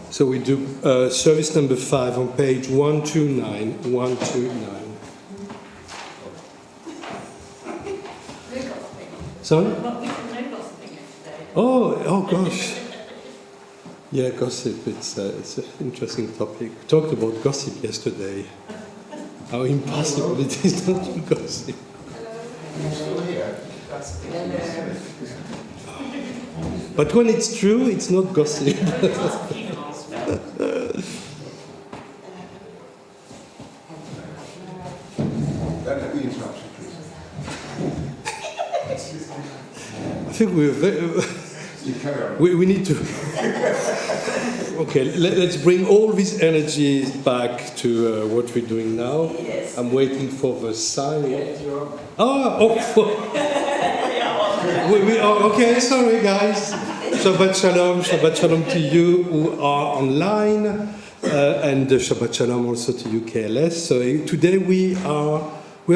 So we do service number 5 on page 129. 129. Sorry? Oh gosh. Yeah, gossip. It's an interesting topic. We talked about gossip yesterday. How impossible it is not to gossip. But when it's true, it's not gossip. I think we need to. Okay, let's bring all this energy back to what we're doing now. Yes. I'm waiting for the sign. Okay, sorry guys. Shabbat Shalom to you who are online, and Shabbat Shalom also to you KLS. So today we're a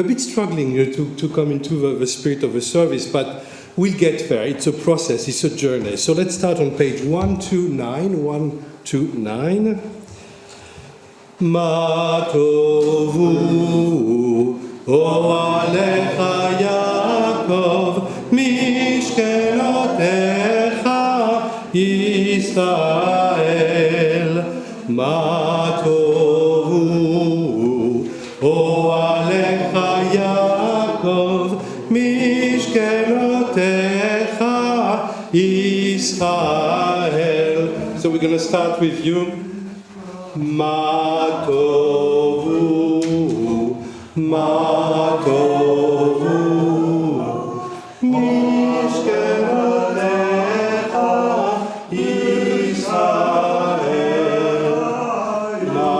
bit struggling to come into the spirit of the service, but we'll get there. It's a process, it's a journey. So let's start on page 129. 129. Ma tovu oalecha Yaakov mishkenotecha Yisrael. Ma tovu oalecha Yaakov mishkenotecha Yisrael. So we're going to start with you. Ma tovu, ma tovu, mishkenotecha Yisrael. Ma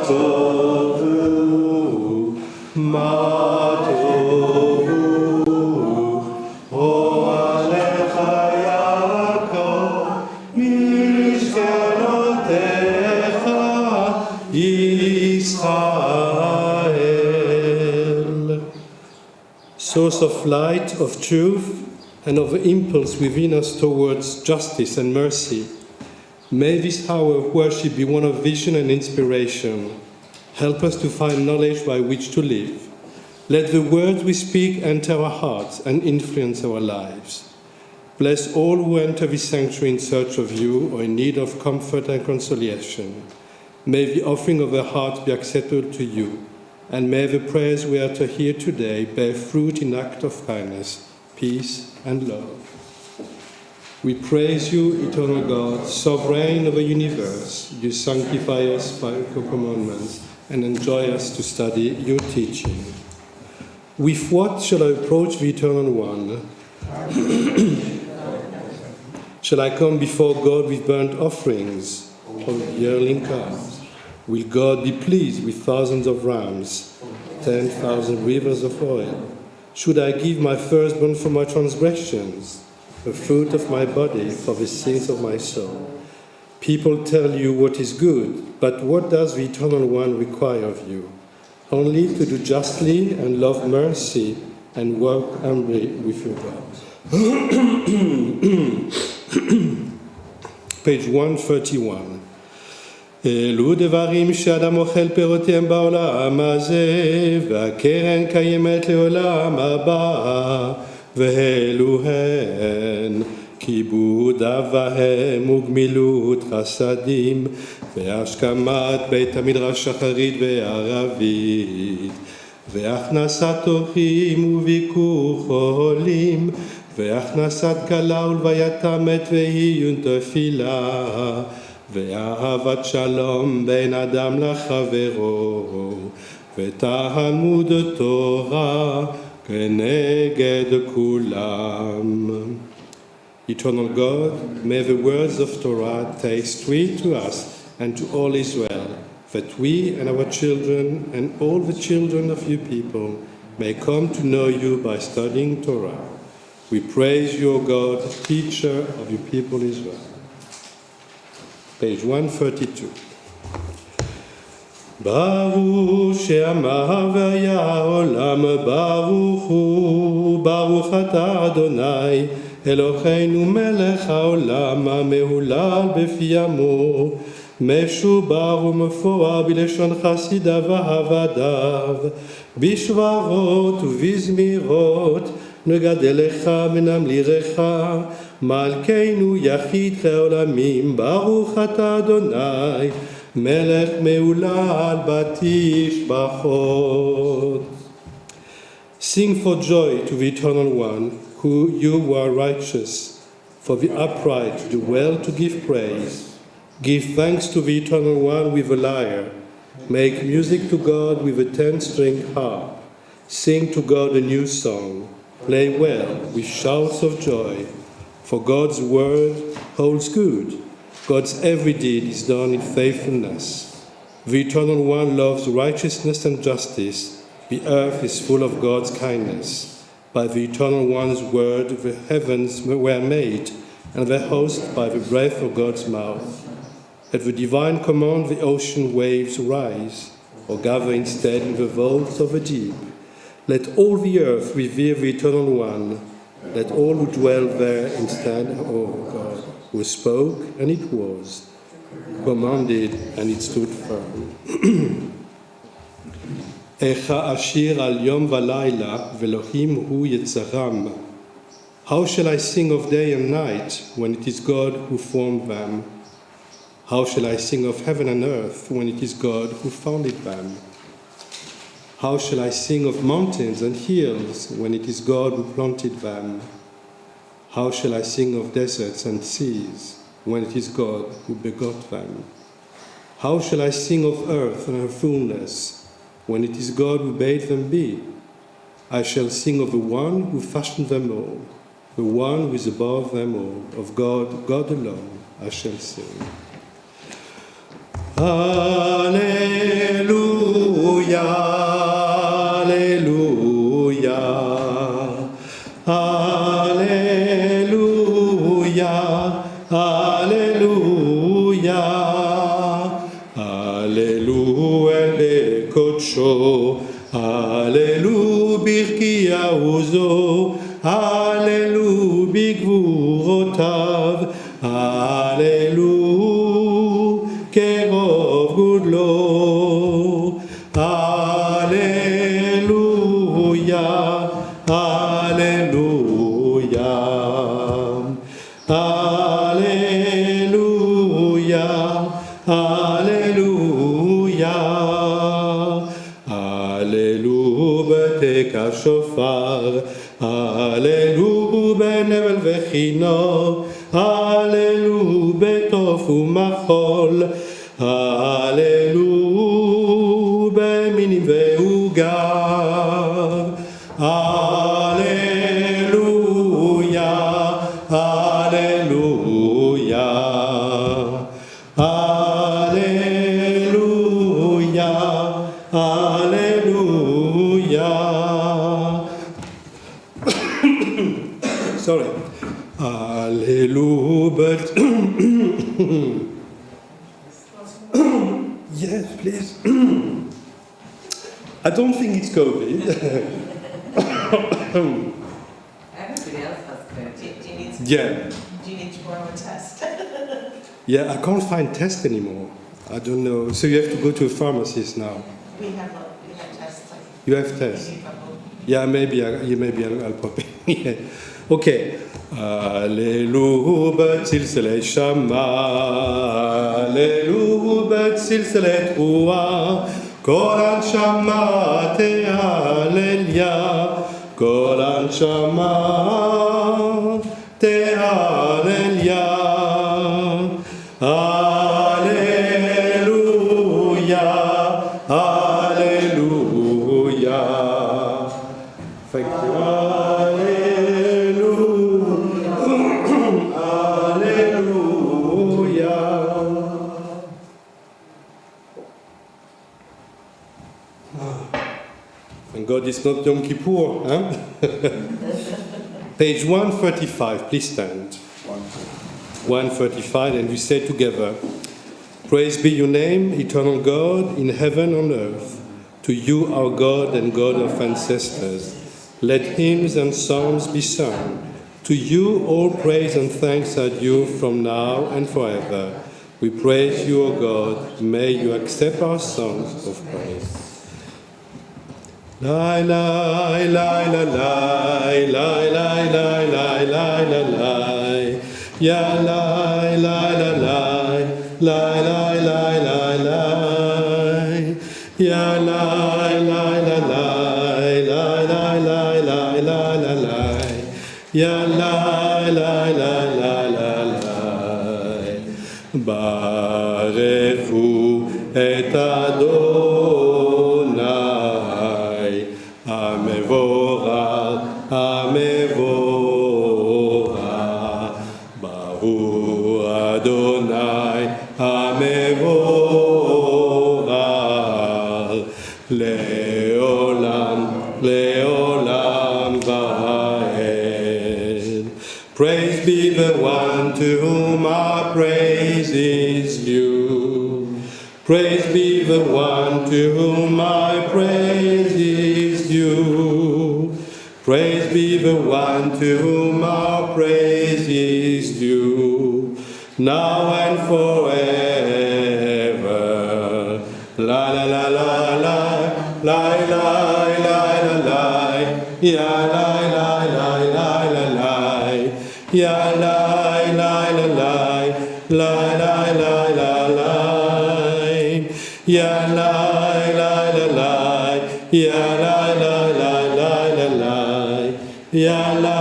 tovu, ma tovu, oalecha Yaakov mishkenotecha Israel. Source of light, of truth, and of the impulse within us towards justice and mercy. May this hour of worship be one of vision and inspiration. Help us to find knowledge by which to live. Let the words we speak enter our hearts and influence our lives. Bless all who enter this sanctuary in search of you or in need of comfort and consolation. May the offering of their hearts be acceptable to you, and may the prayers we are to hear today bear fruit in act of kindness, peace, and love. We praise you, eternal God, sovereign of the universe. You sanctify us by your commandments and enjoy us to study your teaching. With what shall I approach the Eternal One? Shall I come before God with burnt offerings of yearling calves? Will God be pleased with thousands of rams, 10,000 rivers of oil? Should I give my firstborn for my transgressions, the fruit of my body for the sins of my soul? People tell you what is good, but what does the Eternal One require of you? Only to do justly and love mercy and work humbly with your God. Page 131. אלו דברים שאדם אוכל פירותיהם בעולם הזה, והקרן קיימת לעולם הבא, ואלו הן כיבוד אב ואם וגמילות חסדים, והשכמת בית המדרש שחרית וערבית, והכנסת אורחים וביקור חולים, והכנסת כלה ולווייתם מת ועיון תפילה, ואהבת שלום בין אדם לחברו, ותלמוד תורה כנגד כולם. Eternal God, may the words of Torah taste sweet to us and to all Israel, that we and our children and all the children of your people may come to know you by studying Torah. We praise you, O God, teacher of your people Israel. Page 132. ברוך שאמר והיה העולם, ברוך הוא, ברוך אתה אדוני, אלוהינו מלך העולם, המהולל בפי עמו, משובר ומפואר בלשון חסידיו ועבדיו, בשברות ובזמירות, נגדל לך ונמליך, מלכנו יחיד העולמים, ברוך אתה אדוני, מלך מהולל בתשבחות. Sing for joy to the Eternal One, you are righteous, for the upright do well to give praise. Give thanks to the Eternal One with a lyre. Make music to God with a 10-string harp. Sing to God a new song. Play well with shouts of joy. For God's word holds good. God's every deed is done in faithfulness. The Eternal One loves righteousness and justice. The earth is full of God's kindness. By the Eternal One's word the heavens were made, and the host by the breath of God's mouth. At the divine command the ocean waves rise, or gather instead in the vaults of the deep. Let all the earth revere the Eternal One. Let all who dwell there instead, God, who spoke, and it was, commanded, and it stood firm. Echa ashir al yom v'layla, v'Elohim hu yetzaram. How shall I sing of day and night, when it is God who formed them? How shall I sing of heaven and earth, when it is God who founded them? How shall I sing of mountains and hills, when it is God who planted them? How shall I sing of deserts and seas, when it is God who begot them? How shall I sing of earth and her fullness, when it is God who bade them be? I shall sing of the one who fashioned them all, the one who is above them all, of God, God alone, I shall sing. Alleluia, Alleluia, Alleluia, Alleluia, Alleluia le kodsho, Alleluia birkiyahu zo, Alleluia bigvurotav, Alleluia kerov gudlo, Alleluia, Alleluia, Alleluia, Alleluia, Alleluia beteka shofar, Alleluia benevel vechino, Alleluia betof umachol, Alleluia beminim ve'ugav, Alleluia, Alleluia, Alleluia, Alleluia. Sorry. Alleluia. Yes, please. I don't think it's COVID. Everybody else has COVID. Do you need to, Yeah. Do you need to borrow a test? Yeah, I can't find tests anymore. I don't know. So you have to go to a pharmacist now. we have tests. Like, You have tests. we need a couple. Yeah, maybe I'll pop in. Yeah. Okay. Alleluia b'tzilzelet shama, Alleluia b'tzilzelet ruah, kol הנשמה תהלליה, כל הנשמה תהלליה. Alleluia, Alleluia. Thank you. And God is not Yom Kippur, huh? Page 135, please stand. 135, and we say together, Praise be your name, eternal God, in heaven and earth. To you, our God and God of ancestors, let hymns and psalms be sung. To you all praise and thanks are due from now and forever. We praise you, O God. May you accept our songs of praise. La la la la la la la la la la la la ya la la la la la la la la la ya la la la la la la la la la la la ya la la la la la la Barechu et Adonai Amevorah Amevorah Baruch Adonai Amevorah Leolam Leolam Vaed. Praise be the one to whom our praise is due. Praise be the one to whom my praise is due. Praise be the one to whom our praise is due. Now and forever. La la la la la la la la la la ya la la la la la la ya la la la la la la la la la ya la la la la ya la la la la la la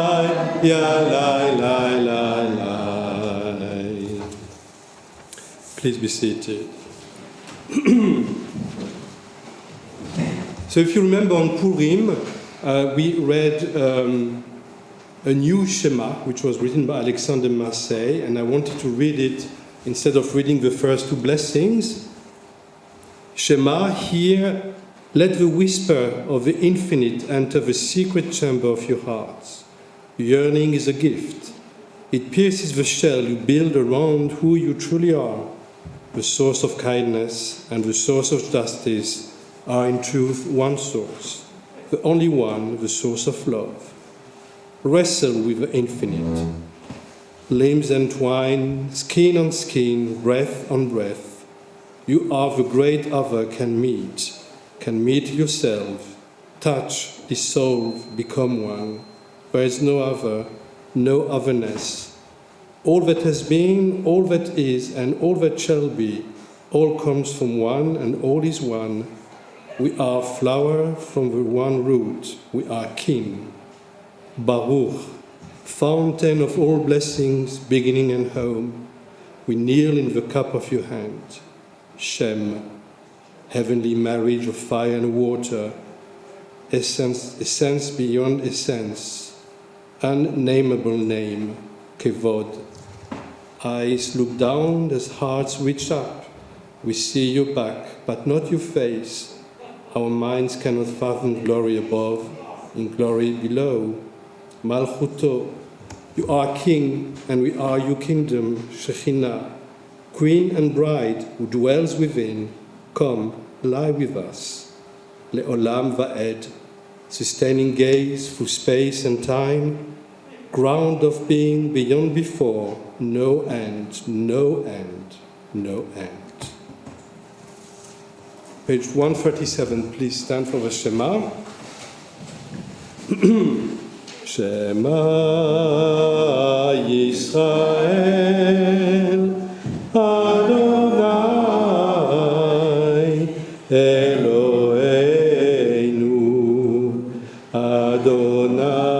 ya la la la la. Please be seated. So if you remember on Purim, we read a new Shema, which was written by Alexander Marseille, and I wanted to read it instead of reading the first two blessings. Shema, hear, let the whisper of the infinite enter the secret chamber of your hearts. Yearning is a gift. It pierces the shell you build around who you truly are. The source of kindness and the source of justice are in truth one source, the only one, the source of love. Wrestle with the infinite. Limbs entwine, skin on skin, breath on breath. You are the great other can meet yourself, touch, dissolve, become one. There is no other, no otherness. All that has been, all that is, and all that shall be, all comes from one and all is one. We are flower from the one root. We are kin. Baruch, fountain of all blessings, beginning and home. We kneel in the cup of your hand. Shem, heavenly marriage of fire and water. Essence beyond essence. Unnameable name. Kevod. Eyes look down as hearts reach up. We see your back, but not your face. Our minds cannot fathom glory above, in glory below. Malchuto, you are king, and we are your kingdom, Shekhinah. Queen and bride who dwells within, come, lie with us. Le'olam va'ed, sustaining gaze through space and time, ground of being beyond before, no end, no end, no end. Page 137, please stand for the Shema. Shema Yisrael Adonai Eloheinu Adonai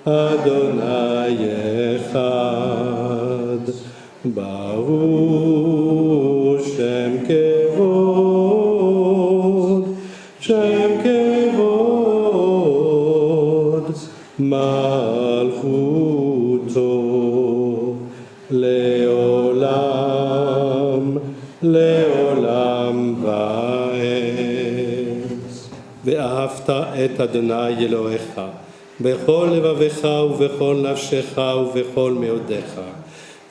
Adonai Echad Baruch Shem Kevod Shem Kevod Malchuto Leolam Leolam Vaed Ve'ahavta et Adonai Elohecha בכל לבבך ובכל נפשך ובכל מאודיך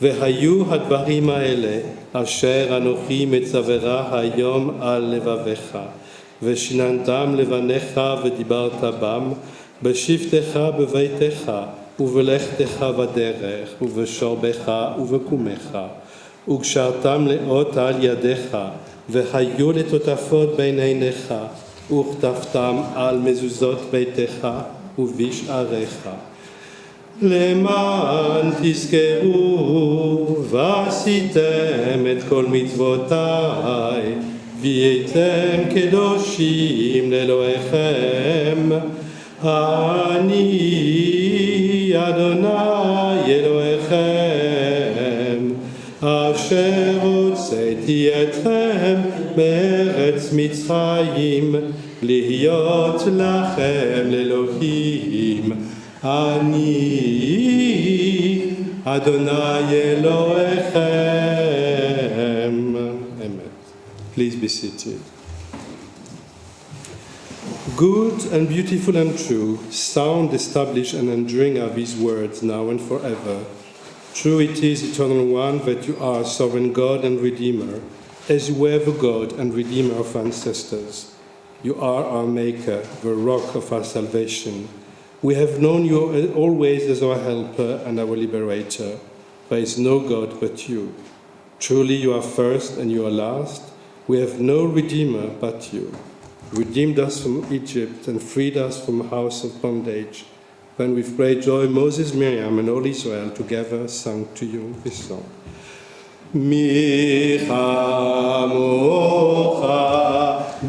והיו הדברים האלה אשר אנוכי מצווך היום על לבביך, ושיננתם לבניך ודיברת בם, בשבתך בביתך, ובלכתך בדרך, ובשורבך ובקומך, וקשרתם לאות על ידיך, והיו לטוטפות בין עיניך, וכתבתם על מזוזות ביתך ובשעריך. למען תזכרו ועשיתם את כל מצוותיי, והייתם קדושים לאלוהיכם. אני אדוני אלוהיכם, אשר הוצאתי אתכם מארץ מצרים, להיות לכם לאלוהים. אני אדוני אלוהיכם. Amen. Please be seated. Good and beautiful and true, sound, established and enduring are these words now and forever. True it is, eternal one, that you are sovereign God and Redeemer, as you were the God and Redeemer of our ancestors. You are our Maker, the rock of our salvation. We have known you always as our helper and our liberator. There is no God but you. Truly you are first and you are last. We have no Redeemer but you. You redeemed us from Egypt and freed us from the house of bondage. When with great joy Moses, Miriam and all Israel together sang to you this song. Mi chamocha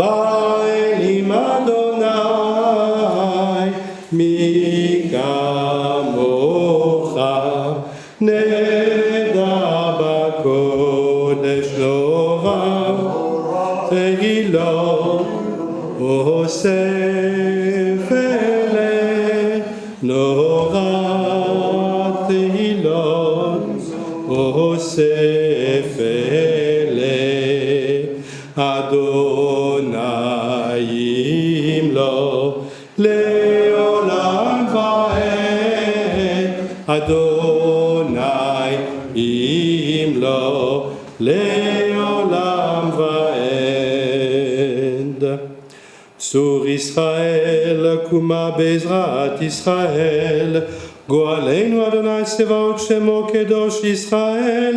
ba'elim Adonai, mi kamocha neda b'kodesh Torah tehilot osef ele Norah tehilot osef ele Adonai imlo leolam va'ed Adonai imlo leolam va'ed Sur Israel kuma bezrat Israel Go'aleinu Adonai Sevaot Shemo Kedosh Israel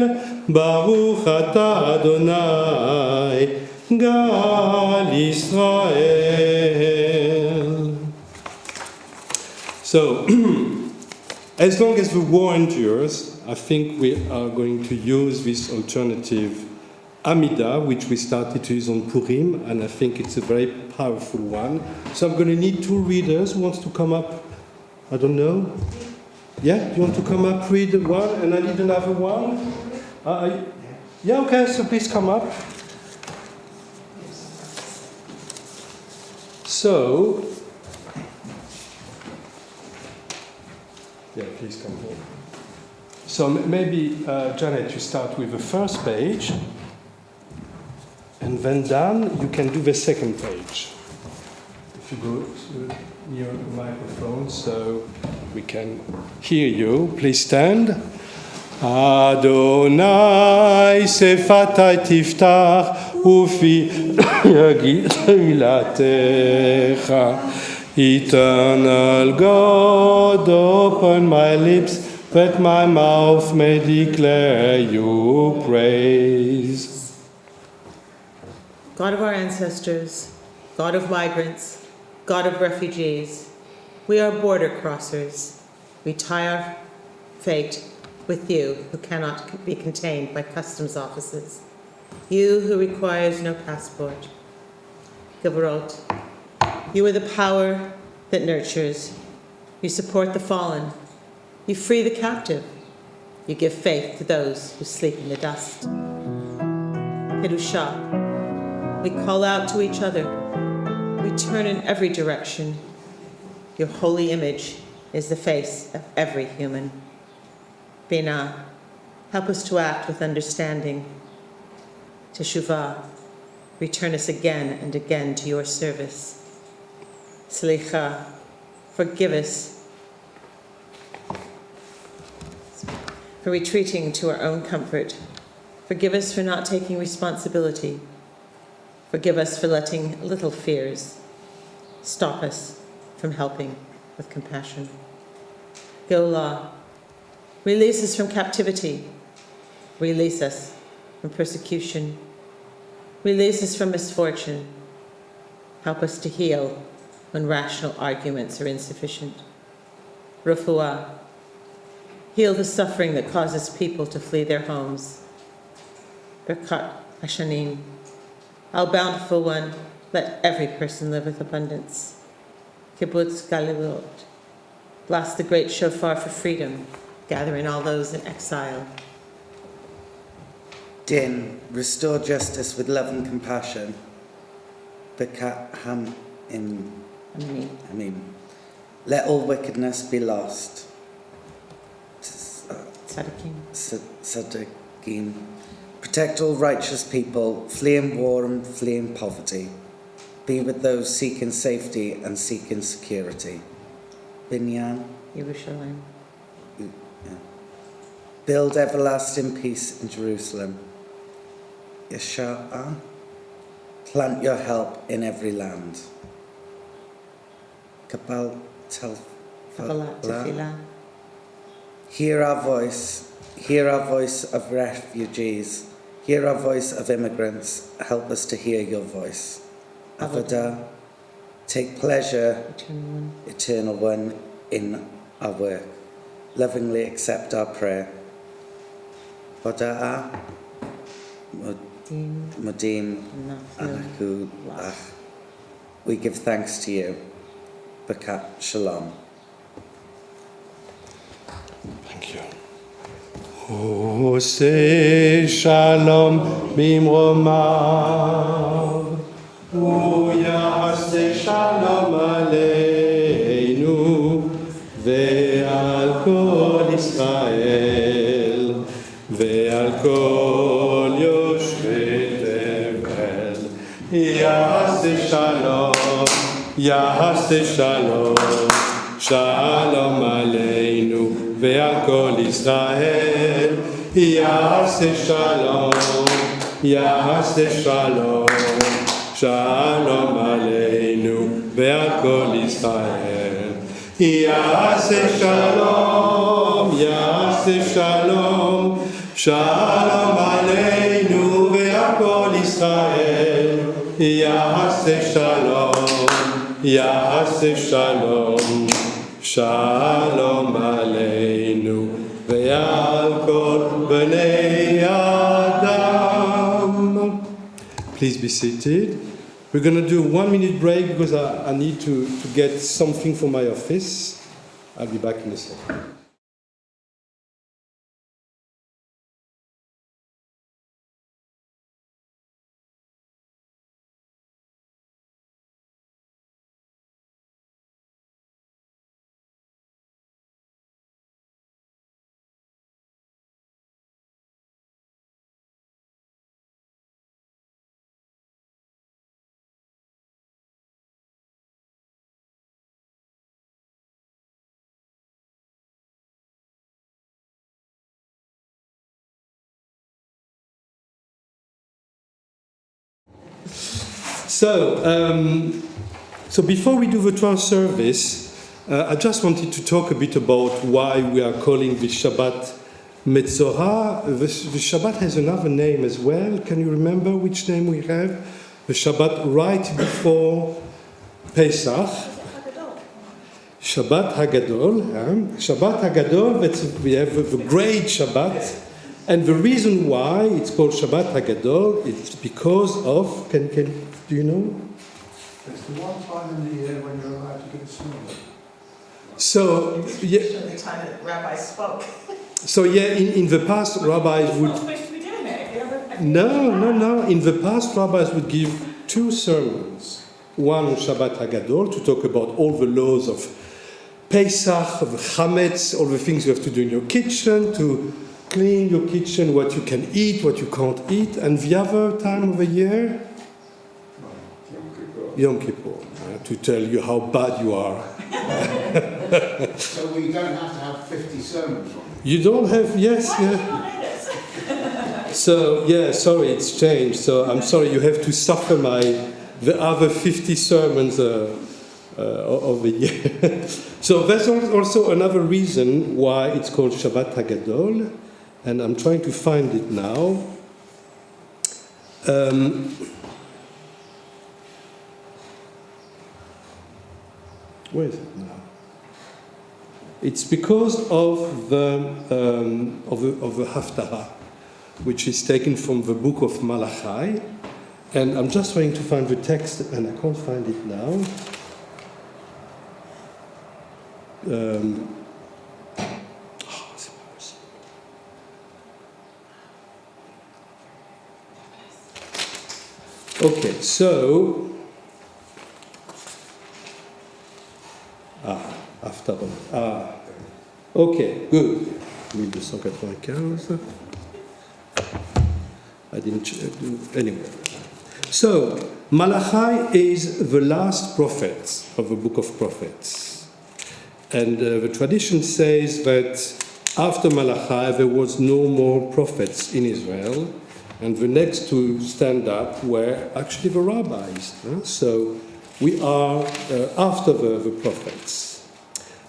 Baruch Ata Adonai Gal Israel. So, as long as the war endures, I think we are going to use this alternative Amida, which we started to use on Purim, and I think it's a very powerful one. So I'm going to need two readers. Who wants to come up? I don't know. Yeah, you want to come up, read one, and I need another one? Yeah, okay, so please come up. So, yeah, please come here. So maybe, Janet, you start with the first page, and then Dan, you can do the second page. If you go near the microphone so we can hear you, please stand. Adonai sefatai tiftach ufi yagid milatecha. Eternal God, open my lips that my mouth may declare your praise. God of our ancestors, God of migrants, God of refugees, we are border crossers. We tie our fate with you who cannot be contained by customs offices, you who requires no passport. Gevorot, you are the power that nurtures. You support the fallen. You free the captive. You give faith to those who sleep in the dust. Kedusha, we call out to each other. We turn in every direction. Your holy image is the face of every human. Binah, help us to act with understanding. Teshuvah, return us again and again to your service. Slicha, forgive us. for retreating to our own comfort. Forgive us for not taking responsibility. Forgive us for letting little fears stop us from helping with compassion. Gola, release us from captivity. Release us from persecution. Release us from misfortune. Help us to heal when rational arguments are insufficient. Refuah, heal the suffering that causes people to flee their homes. Berkat Hashanim, our bountiful one, let every person live with abundance. Kibbutz Galilot, blast the great shofar for freedom, gathering all those in exile. Din, restore justice with love and compassion. Berkat Ham in Amin. Let all wickedness be lost. Sadiqim. Protect all righteous people, flee in war and flee in poverty. Be with those seeking safety and seeking security. Binyan. Yerushalayim. Build everlasting peace in Jerusalem. Yesha'ah. Plant your help in every land. Kabbalat Tefillah. Hear our voice of refugees, hear our voice of immigrants, help us to hear your voice. Avodah, take pleasure, Eternal One, in our work. Lovingly accept our prayer. Boda'ah, Mudim, Anaku, we give thanks to you. Berkat Shalom. Thank you. Ose shalom bimromav, uyase shalom aleinu, ve'al kol Israel, ve'al kol yoshvei tevel, yase shalom, yase shalom, shalom aleinu, ve'al kol Israel, yase shalom, shalom aleinu, ve'al kol Israel, yase shalom, shalom aleinu, ve'al kol Israel, yase shalom, shalom aleinu ve'al kol bnei Adam. Please be seated. We're going to do a 1 minute break because I need to get something for my office. I'll be back in a second. So before we do the Torah service, I just wanted to talk a bit about why we are calling the Shabbat Metzorah. The Shabbat has another name as well. Can you remember which name we have? The Shabbat right before Pesach. Shabbat Hagadol. Shabbat Hagadol, we have the great Shabbat. And the reason why it's called Shabbat Hagadol, it's because of, do you know? It's the one time in the year when you're allowed to get snow. So, yeah. The time that Rabbi spoke. So yeah, in the past, rabbis would... You're supposed to be doing it. No. In the past, rabbis would give 2 sermons. One on Shabbat Hagadol, to talk about all the laws of Pesach, of Chametz, all the things you have to do in your kitchen, to clean your kitchen, what you can eat, what you can't eat. And the other time of the year? Yom Kippur, to tell you how bad you are. So we don't have to have 50 sermons on it. You don't have, yes, Why do you yeah. not let us? So, yeah, sorry, it's changed. So I'm sorry you have to suffer the other 50 sermons of the year. So that's also another reason why it's called Shabbat HaGadol, and I'm trying to find it now. Where is it now? It's because of the Haftarah, which is taken from the book of Malachi, and I'm just trying to find the text, and I can't find it now. Okay, so after okay, good. 1295. I didn't do anyway. So Malachi is the last prophet of the book of prophets, and the tradition says that after Malachi there was no more prophets in Israel. And the next to stand up were actually the rabbis. So we are after the prophets.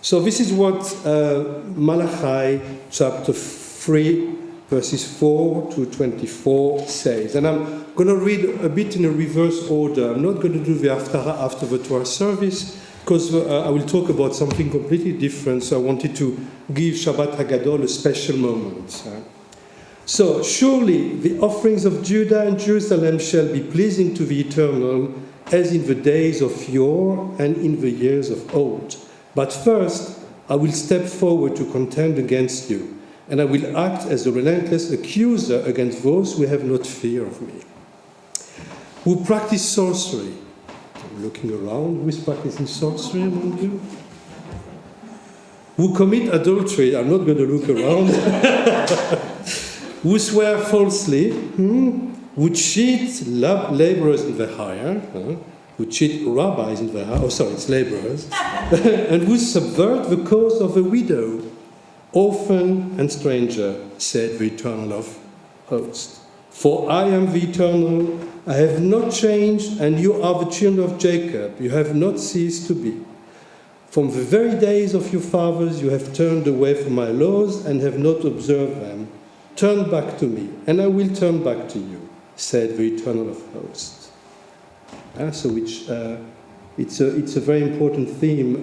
So this is what Malachi chapter 3, verses 4 to 24 says. And I'm going to read a bit in a reverse order. I'm not going to do the Haftarah after the Torah service, because I will talk about something completely different. So I wanted to give Shabbat HaGadol a special moment. So, surely the offerings of Judah and Jerusalem shall be pleasing to the Eternal, as in the days of yore and in the years of old. But first, I will step forward to contend against you, and I will act as a relentless accuser against those who have not fear of me. Who practice sorcery? I'm looking around. Who is practicing sorcery among you? Who commit adultery? I'm not going to look around. Who swear falsely, who cheat laborers in the hire, who cheat rabbis in the hire, it's laborers, and who subvert the cause of a widow, orphan and stranger, said the Eternal of hosts. For I am the Eternal, I have not changed, and you are the children of Jacob, you have not ceased to be. From the very days of your fathers you have turned away from my laws and have not observed them. Turn back to me, and I will turn back to you, said the Eternal of hosts. So it's a very important theme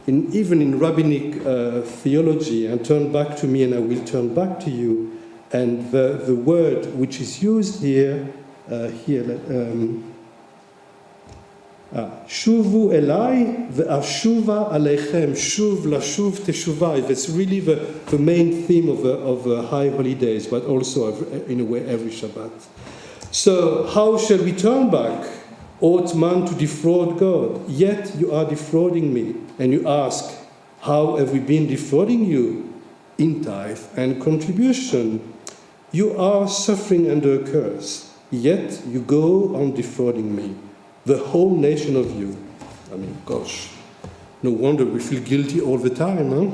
even in rabbinic theology. And turn back to me, and I will turn back to you. And the word which is used here, Shuvu elai ve'ashuva aleichem. Shuv, lashuv, teshuvah. That's really the main theme of the high holidays, but also in a way every Shabbat. So how shall we turn back? Ought man to defraud God? Yet you are defrauding me. And you ask, how have we been defrauding you? In tithe and contribution. You are suffering under a curse. Yet you go on defrauding me. The whole nation of you. I mean, gosh, no wonder we feel guilty all the time, huh?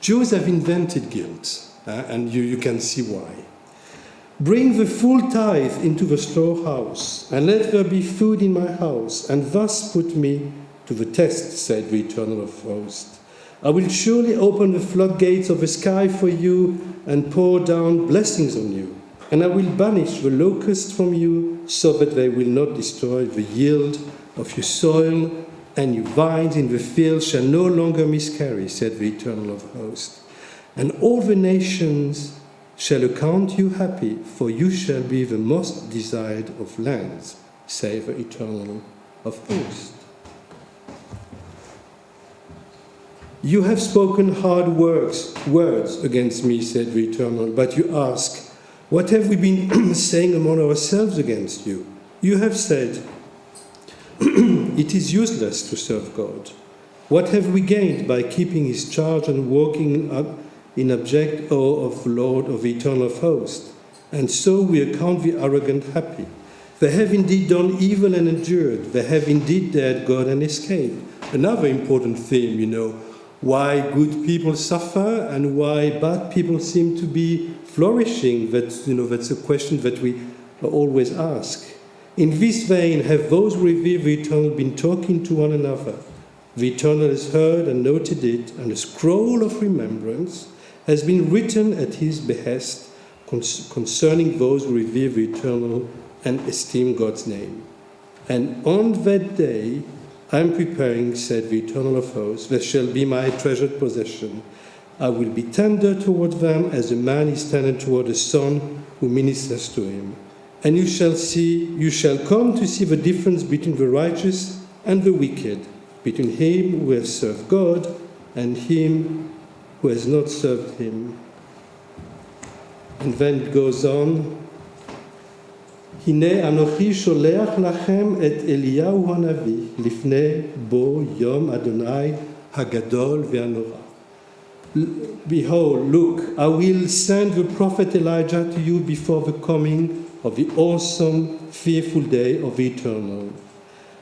Jews have invented guilt, and you can see why. Bring the full tithe into the storehouse, and let there be food in my house, and thus put me to the test, said the Eternal of hosts. I will surely open the floodgates of the sky for you, and pour down blessings on you. And I will banish the locusts from you, so that they will not destroy the yield of your soil, and your vines in the field shall no longer miscarry, said the Eternal of hosts. And all the nations shall account you happy, for you shall be the most desired of lands, saith the Eternal of hosts. You have spoken hard words against me, said the Eternal, but you ask, what have we been saying among ourselves against you? You have said, it is useless to serve God. What have we gained by keeping his charge and walking up in abject awe of the Lord of the Eternal of hosts? And so we account the arrogant happy. They have indeed done evil and endured. They have indeed dared God and escaped. Another important theme, why good people suffer and why bad people seem to be flourishing. That's a question that we always ask. In this vein, have those who revere the Eternal been talking to one another? The Eternal has heard and noted it, and a scroll of remembrance has been written at his behest concerning those who revere the Eternal and esteem God's name. And on that day I am preparing, said the Eternal of hosts, that shall be my treasured possession. I will be tender toward them as a man is tender toward a son who ministers to him. And you shall come to see the difference between the righteous and the wicked, between him who has served God and him who has not served him. And then it goes on, הנה אנוכי שולח לכם את אליהו הנביא לפני בוא יום אדוני הגדול והנורא. Behold, look, I will send the prophet Elijah to you before the coming of the awesome, fearful day of the Eternal.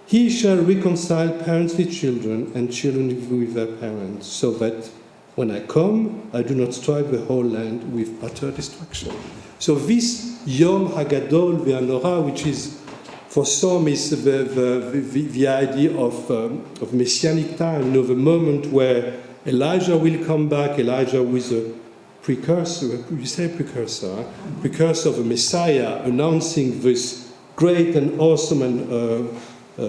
He shall reconcile parents with children and children with their parents, so that when I come, I do not strike the whole land with utter destruction. So this Yom HaGadol ve'Hanora, which is for some is the idea of messianic time, the moment where Elijah will come back. Elijah was a precursor, you say precursor, huh? Precursor of a Messiah, announcing this great and awesome and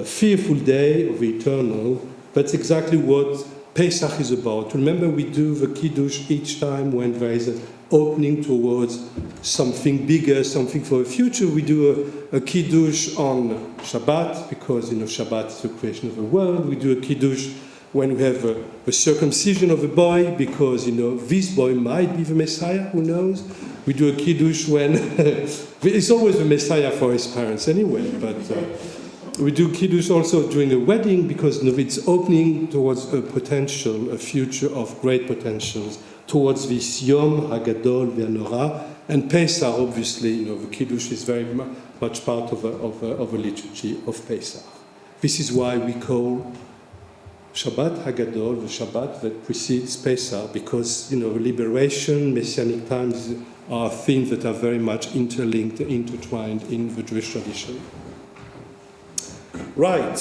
fearful day of the Eternal. That's exactly what Pesach is about. Remember, we do the Kiddush each time when there is an opening towards something bigger, something for the future. We do a Kiddush on Shabbat, because Shabbat is the creation of the world. We do a Kiddush when we have a circumcision of a boy, because this boy might be the Messiah, who knows. We do a Kiddush when it's always the Messiah for his parents anyway, but we do Kiddush also during a wedding, because it's opening towards a future of great potentials, towards this Yom HaGadol ve'Hanora. And Pesach, obviously, the Kiddush is very much part of a liturgy of Pesach. This is why we call Shabbat HaGadol, the Shabbat that precedes Pesach, because liberation, Messianic times are themes that are very much interlinked, intertwined in the Jewish tradition. Right.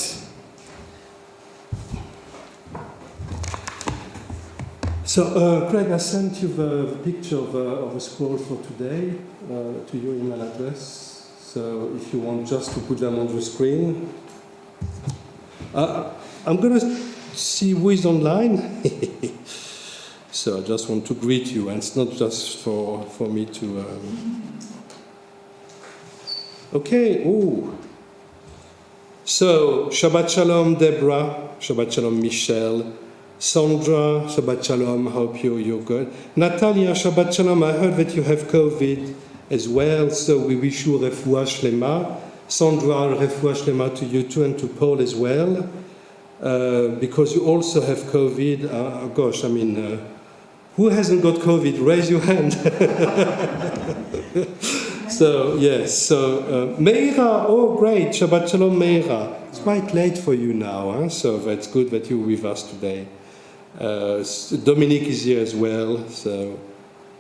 So, Craig, I sent you the picture of a scroll for today to your email address. So, if you want just to put them on the screen, I'm going to see who is online. So, I just want to greet you, and it's not just for me to. Okay. Ooh. So, Shabbat Shalom, Deborah. Shabbat Shalom, Michelle. Sandra, Shabbat Shalom, hope you're good. Natalia, Shabbat Shalom, I heard that you have COVID as well, so we wish you refuah shlema. Sandra, refuah shlema to you too, and to Paul as well, because you also have COVID. Gosh, I mean, who hasn't got COVID? Raise your hand. So, yes, so Meira, oh great, Shabbat Shalom Meira. It's quite late for you now, huh? So that's good that you're with us today. Dominique is here as well, so,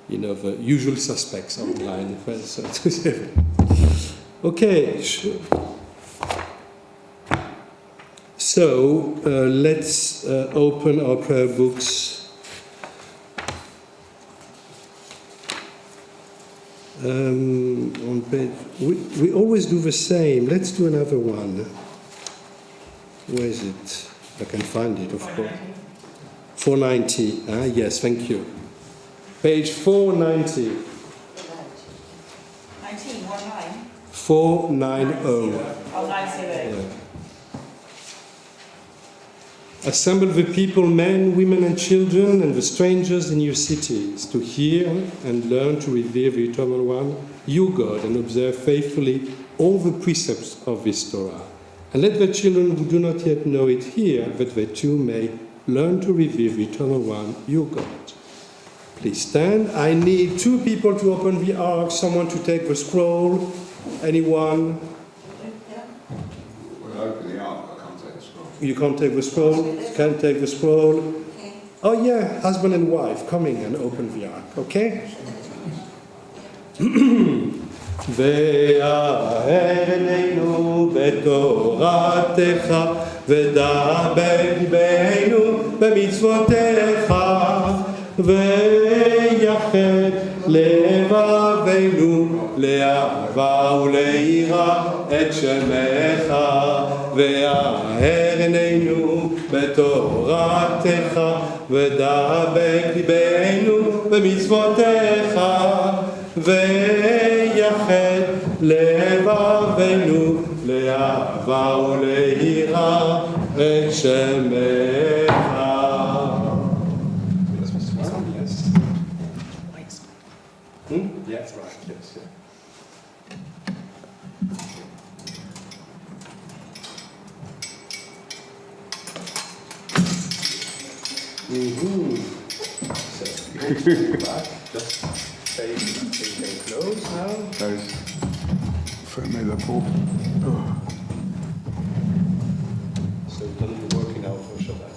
the usual suspects online. Okay, so let's open our prayer books. On page, we always do the same. Let's do another one. Where is it? I can find it, of course. 490. Yes, thank you. Page 490. 490. Oh, 90. Yeah. Assemble the people, men, women, and children, and the strangers in your cities, to hear and learn to revere the Eternal One, your God, and observe faithfully all the precepts of this Torah. And let the children who do not yet know it hear, that they too may learn to revere the Eternal One, your God. Please stand. I need 2 people to open the ark, someone to take the scroll. Anyone? You can't take the scroll? Can't take the scroll? Okay. Oh yeah, husband and wife coming and open the ark, okay? וערנו בתורתך ודבר ליבנו במצוותיך ויחד לבבינו לאהבה וליראה את שמך וערנו בתורתך ודבר ליבנו במצוותיך ויחד לבבינו לאהבה וליראה את שמך. Yes, right, yes, yeah. Back, just stay close now. Those. Fermez la peau. So we've done the working out for Shabbat.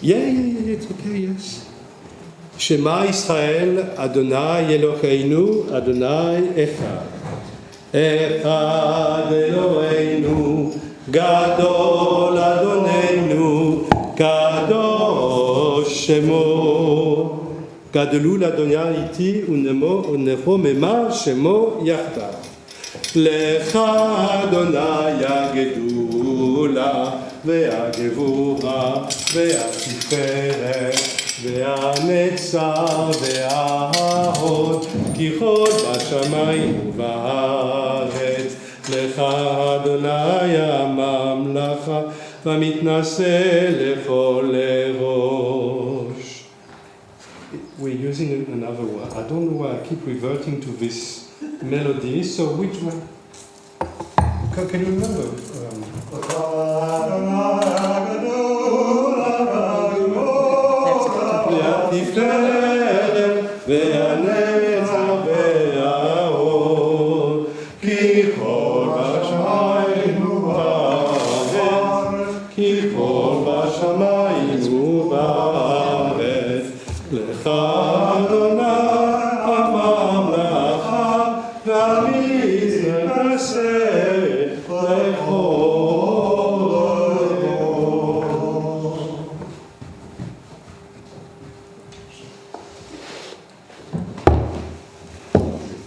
Yeah, it's okay, yes. Shema Israel, Adonai Eloheinu, Adonai Echad. Echad Eloheinu, Gadol Adonenu, Kadosh Shemo. גדלו לאדוני איתי ונרוממה שמו יחדיו. לך אדוני הגדולה והגבורה והתפארת והנצר וההוד כי כל בשמיים ובארץ. לך אדוני הממלכה והמתנשא לכל ראש. We're using another one. I don't know why I keep reverting to this melody. So which one? Can you remember?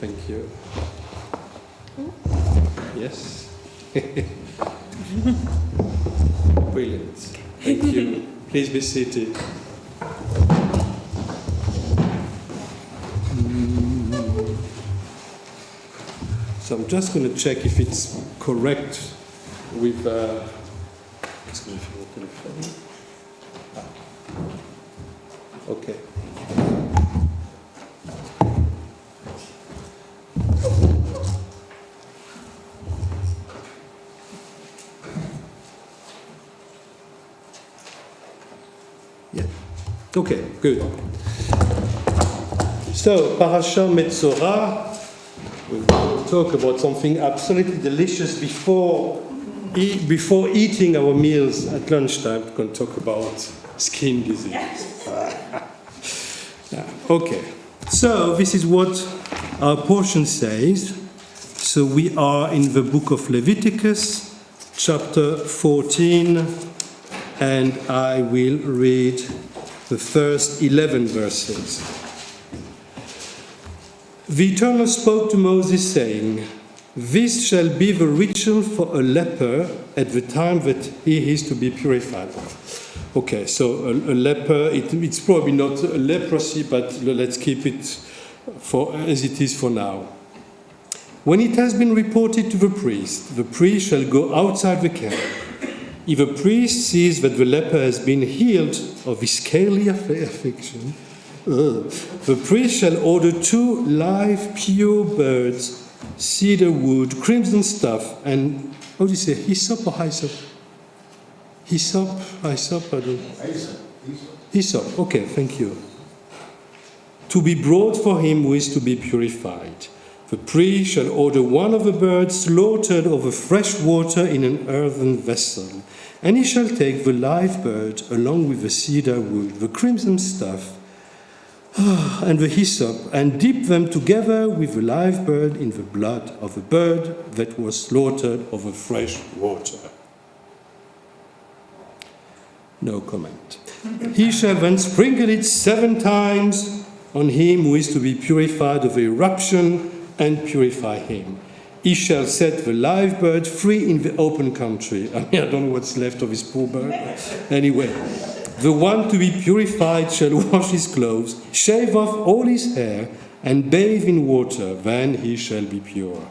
Thank you. Yes. Brilliant. Thank you. Please be seated. So I'm just going to check if it's correct with. Okay. Yeah. Okay, good. So, Parasha Metzorah, we'll talk about something absolutely delicious before eating our meals at lunchtime. We're going to talk about skin disease. Okay, so this is what our portion says. So we are in the book of Leviticus, chapter 14, and I will read the first 11 verses. The Eternal spoke to Moses, saying, "This shall be the ritual for a leper at the time that he is to be purified." Okay, so a leper, it's probably not a leprosy, but let's keep it as it is for now. When it has been reported to the priest shall go outside the camp. If a priest sees that the leper has been healed of his scaly affliction, the priest shall order 2 live pure birds, cedar wood, crimson stuff, and how do you say, hyssop or hyssop? Hyssop, I don't. Hyssop, okay, thank you. To be brought for him who is to be purified. The priest shall order one of the birds slaughtered over fresh water in an earthen vessel, and he shall take the live bird along with the cedar wood, the crimson stuff, and the hyssop, and dip them together with the live bird in the blood of the bird that was slaughtered over fresh water. No comment. He shall then sprinkle it 7 times on him who is to be purified of the eruption, and purify him. He shall set the live bird free in the open country. I mean, I don't know what's left of his poor bird. Anyway, the one to be purified shall wash his clothes, shave off all his hair, and bathe in water. Then he shall be pure.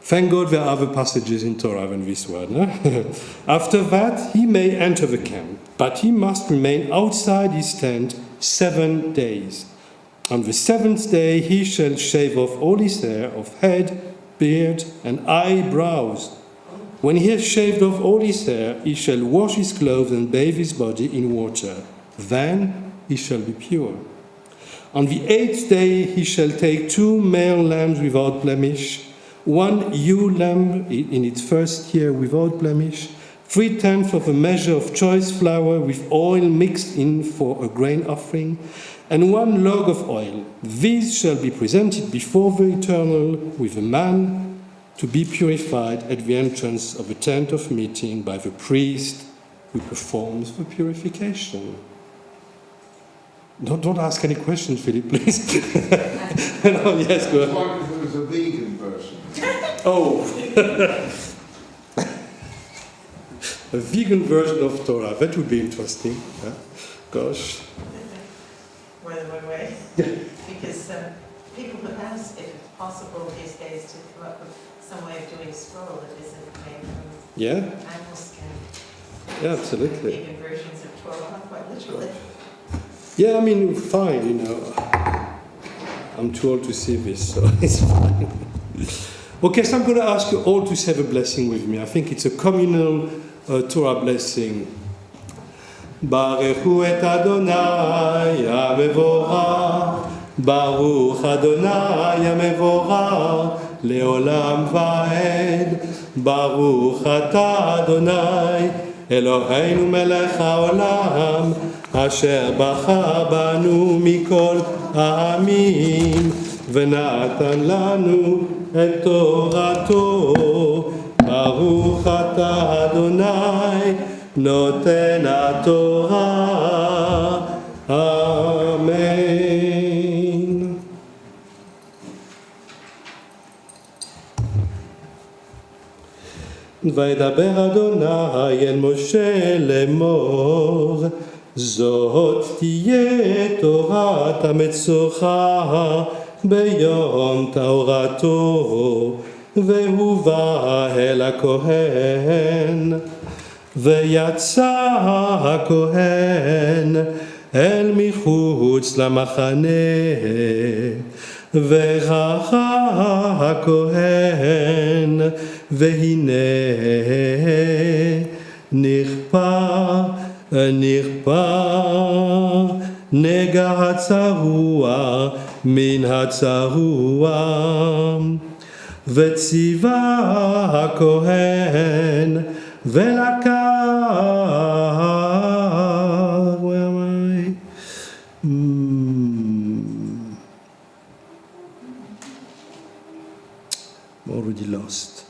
Thank God there are other passages in Torah than this one. After that, he may enter the camp, but he must remain outside his tent 7 days. On the 7th day he shall shave off all his hair of head, beard, and eyebrows. When he has shaved off all his hair, he shall wash his clothes and bathe his body in water. Then he shall be pure. On the 8th day he shall take 2 male lambs without blemish, 1 ewe lamb in its first year without blemish, 3/10 of a measure of choice flour with oil mixed in for a grain offering, and 1 log of oil. These shall be presented before the Eternal with a man to be purified at the entrance of the tent of meeting by the priest who performs the purification. Don't ask any questions, Philip, please. No, yes, go ahead. Like if it was a vegan person. Oh, a vegan version of Torah, that would be interesting. Huh? Gosh. More than one way. Because people have asked if it's possible these days to come up with some way of doing scroll that isn't made from Yeah, animal skin. yeah, absolutely. Vegan versions of Torah, quite literally. Yeah, I mean, fine, you know. I'm too old to see this, so it's fine. Okay, so I'm going to ask you all to say the blessing with me. I think it's a communal Torah blessing. Baruchu et Adonai המבורך, ברוך אדוני המבורך, לעולם ועד. ברוך אתה אדוני, אלוהינו מלך העולם, אשר בחר בנו מכל העמים, ונתן לנו את תורתו. ברוך אתה אדוני, נותן התורה. אמן. וידבר אדוני אל משה לאמור, זאת תהיה תורת המצורע ביום טהרתו, והובא אל הכהן. ויצא הכהן אל מחוץ למחנה, וראה הכהן, והנה נכפה נגע הצרוע מן הצרוע. וציווה הכהן ולקח, where am I? Already lost.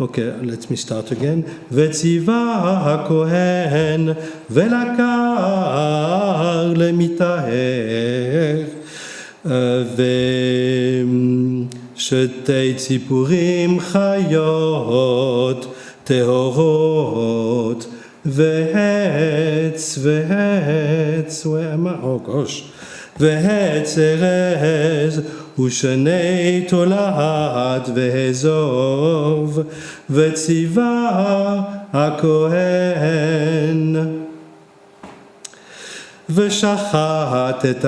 Okay, let me start again. וציווה הכהן ולקח למטהר, ושתי ציפורים חיות טהורות, והץ, where am I? Oh gosh. והץ ארז ושני תולעת והזוב, וציווה הכהן. ושחט את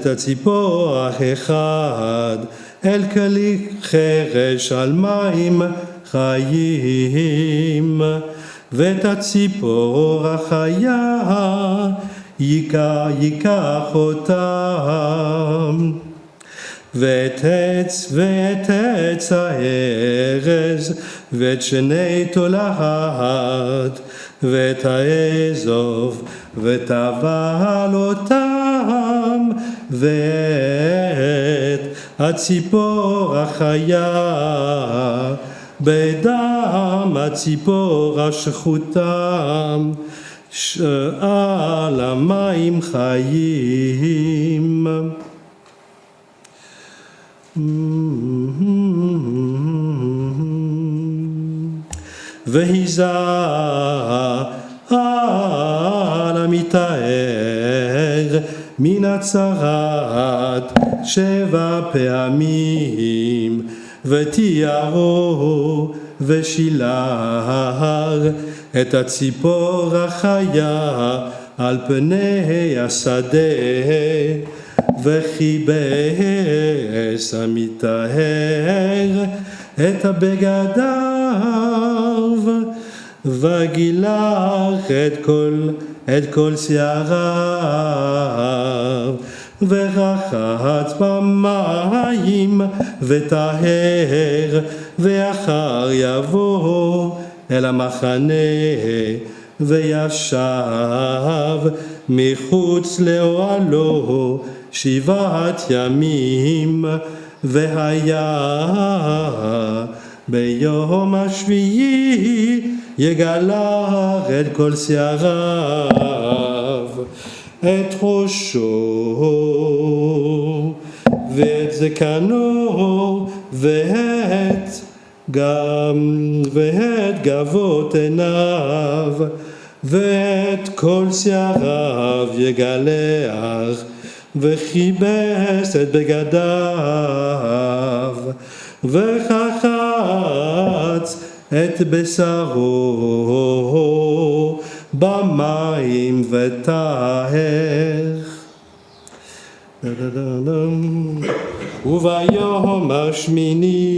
הציפור האחד אל כלי חרש על מים חיים, ואת הציפור החיה ייקח אותם. ואת עץ הארז, ואת שני תולעת, ואת האזוב, ותבעל אותם, ואת הציפור החיה, בדם הציפור השחוטם, על המים חיים. והיזהר על המתאר מן הצרת 7 פעמים, ותיארו ושילר את הציפור החיה על פני השדה, וכיבס המטהר את בגדיו, וגילח את כל שעריו, ורחץ במים וטהר, ואחר יבוא אל המחנה, וישב מחוץ לאוהלו 7 ימים, והיה ביום השביעי יגלח את כל שעריו, את ראשו ואת זקנו ואת גבות עיניו, ואת כל שעריו יגלח, וכיבס את בגדיו, וחחץ את בשרו במים וטהר. וביום השמיני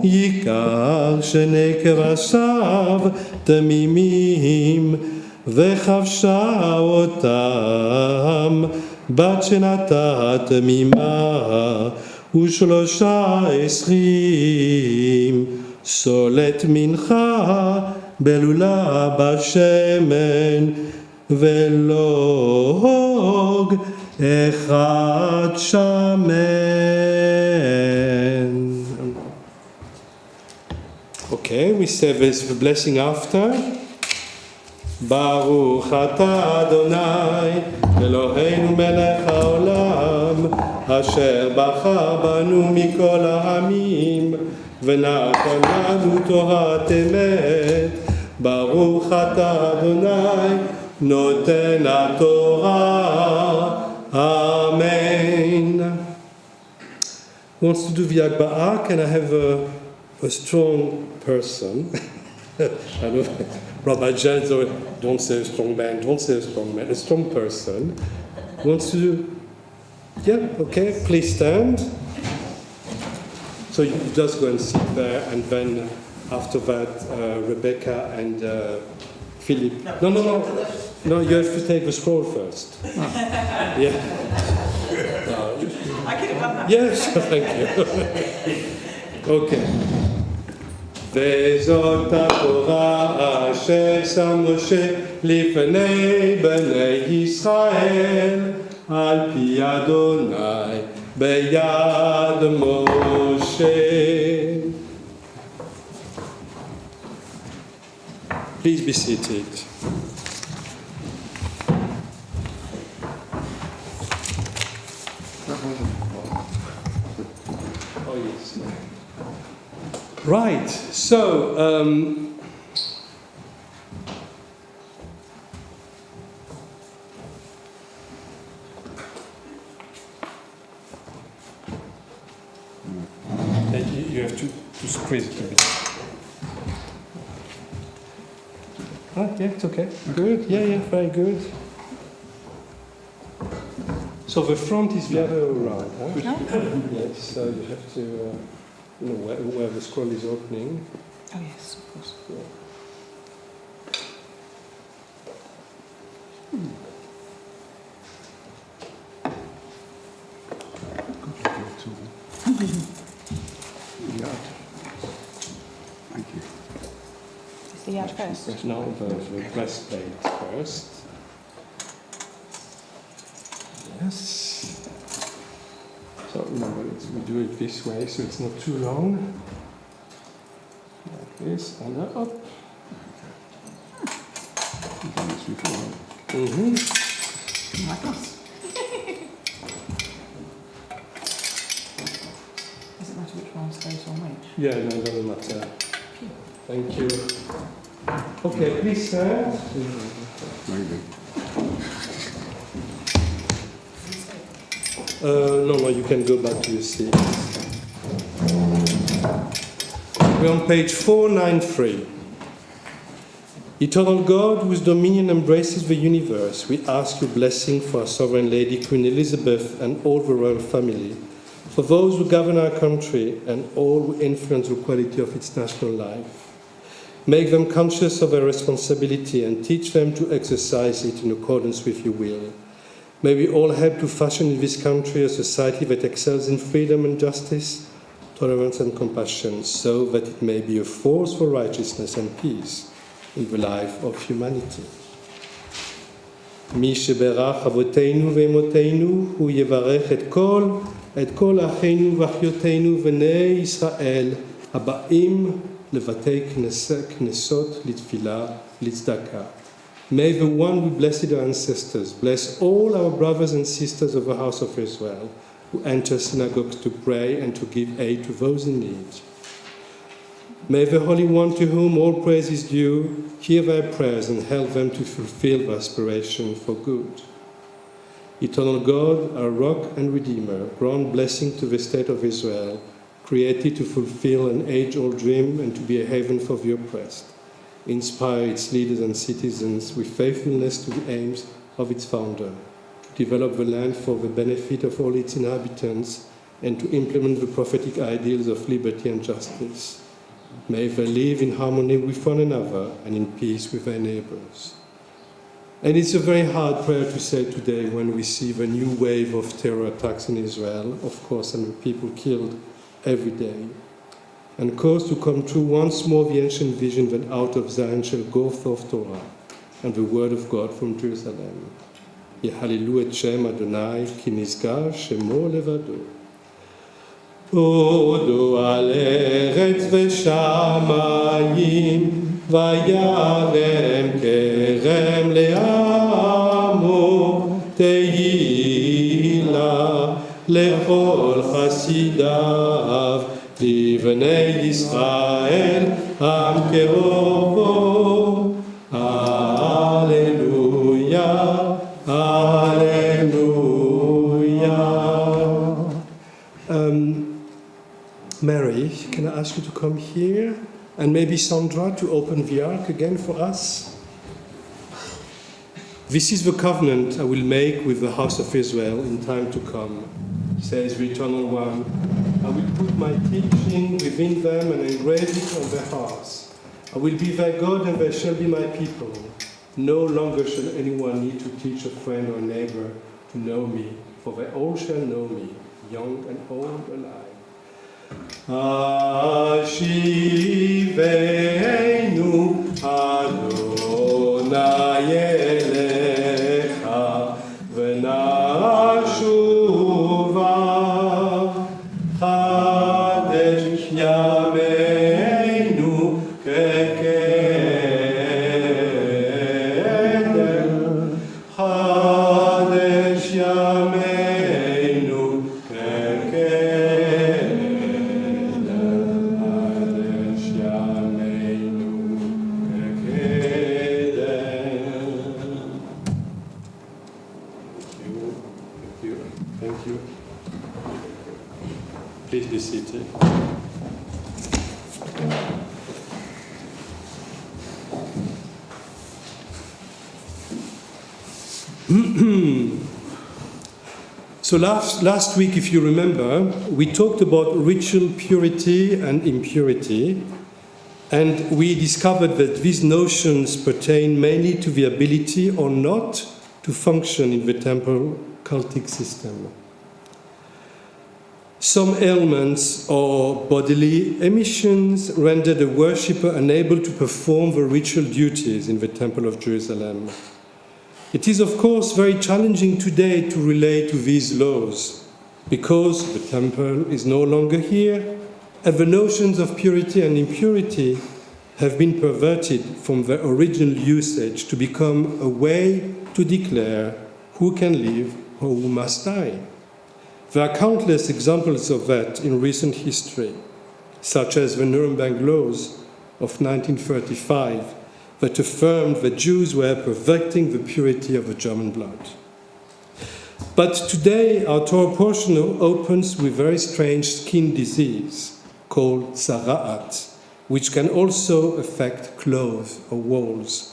ייקח 2 כבשיו תמימים, וכבשה אותם בת שנתה תמימה, 23 סולת מנחה בלולה בשמן, ולוג אחד שמן. Okay, we say this blessing after. Baruch atah Adonai Eloheinu melech haolam, asher בחר בנו מכל העמים ונתן לנו תורת אמת. ברוך אתה אדוני נותן התורה. Amen. Who wants to do the Agba'ah? Can I have a strong person? I know Rabbi Jen, don't say a strong man, don't say a strong man, a strong person. Who wants to do? Yeah, okay, please stand. So you just go and sit there, and then after that, Rebecca and Philip. No, you have to take the scroll first. Yeah. I could have done that. Yes, thank you. Okay. וזאת התורה אשר שם משה לפני בני ישראל, על פי אדוני ביד משה. Please be seated. Oh yes. Right. So. You have to squeeze it a bit. Yeah, it's okay. Good. Yeah, very good. So the front is the other way around, huh? Yes, so you have to, where the scroll is opening. Oh yes, of course. Yeah. the yard first. No, the breastplate first. Yes. So remember, we do it this way, so it's not too long. Like this, and up. Mm-hmm. Like us. Does it matter which one stays on which? Yeah, no, it doesn't matter. Thank you. Okay, please stand. No, you can go back to your seat. We're on page 493. Eternal God, whose dominion embraces the universe, we ask your blessing for our Sovereign Lady, Queen Elizabeth, and all the royal family, for those who govern our country and all who influence the quality of its national life. Make them conscious of their responsibility and teach them to exercise it in accordance with your will. May we all help to fashion in this country a society that excels in freedom and justice, tolerance and compassion, so that it may be a force for righteousness and peace in the life of humanity. מי שברך אבותינו ואמותינו, הוא יברך את כל אחינו ואחיותינו בני ישראל הבאים לבתי כנסות לתפילה לצדקה. May the one who blessed our ancestors bless all our brothers and sisters of the house of Israel who enter synagogues to pray and to give aid to those in need. May the Holy One to whom all praise is due hear their prayers and help them to fulfill their aspiration for good. Eternal God, our rock and redeemer, grant blessing to the state of Israel, created to fulfill an age-old dream and to be a haven for the oppressed. Inspire its leaders and citizens with faithfulness to the aims of its founder, to develop the land for the benefit of all its inhabitants, and to implement the prophetic ideals of liberty and justice. May they live in harmony with one another and in peace with their neighbors. And it's a very hard prayer to say today when we see the new wave of terror attacks in Israel, of course, and the people killed every day. And cause to come true once more the ancient vision that out of Zion shall go forth Torah and the word of God from Jerusalem. Yehalilu et Shem Adonai ki nizkar shemo levado. Odo al eretz v'shamayim vayarem kerem le'amo tehila lechol chasidav לבני ישראל עם קרובו. Alleluia, Alleluia. Mary, can I ask you to come here? And maybe Sandra to open the ark again for us? This is the covenant I will make with the house of Israel in time to come, says the Eternal One. I will put my teaching within them and engrave it on their hearts. I will be their God and they shall be my people. No longer shall anyone need to teach a friend or a neighbor to know me, for they all shall know me, young and old alike. Ashivenu Adonai elecha v'nashuva Chadesh yameinu kekedem Chadesh yameinu kekedem Chadesh yameinu kekedem. Thank you. Please be seated. So last week, if you remember, we talked about ritual purity and impurity, and we discovered that these notions pertain mainly to the ability or not to function in the temple cultic system. Some ailments or bodily emissions render the worshipper unable to perform the ritual duties in the Temple of Jerusalem. It is, of course, very challenging today to relate to these laws, because the temple is no longer here, and the notions of purity and impurity have been perverted from their original usage to become a way to declare who can live or who must die. There are countless examples of that in recent history, such as the Nuremberg laws of 1935 that affirmed that Jews were perverting the purity of the German blood. But today our Torah portion opens with very strange skin disease called tzara'at, which can also affect clothes or walls.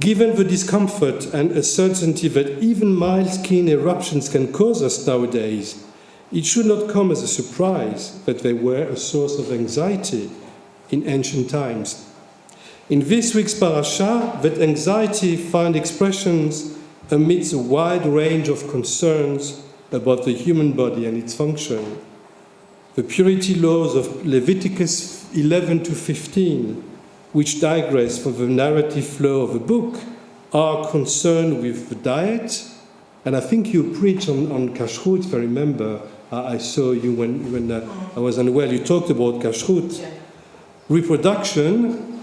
Given the discomfort and uncertainty that even mild skin eruptions can cause us nowadays, it should not come as a surprise that they were a source of anxiety in ancient times. In this week's parasha, that anxiety finds expressions amidst a wide range of concerns about the human body and its function. The purity laws of Leviticus 11 to 15, which digress from the narrative flow of the book, are concerned with the diet. And I think you preach on kashrut, if I remember. I saw you when I was unwell. You talked about kashrut, reproduction,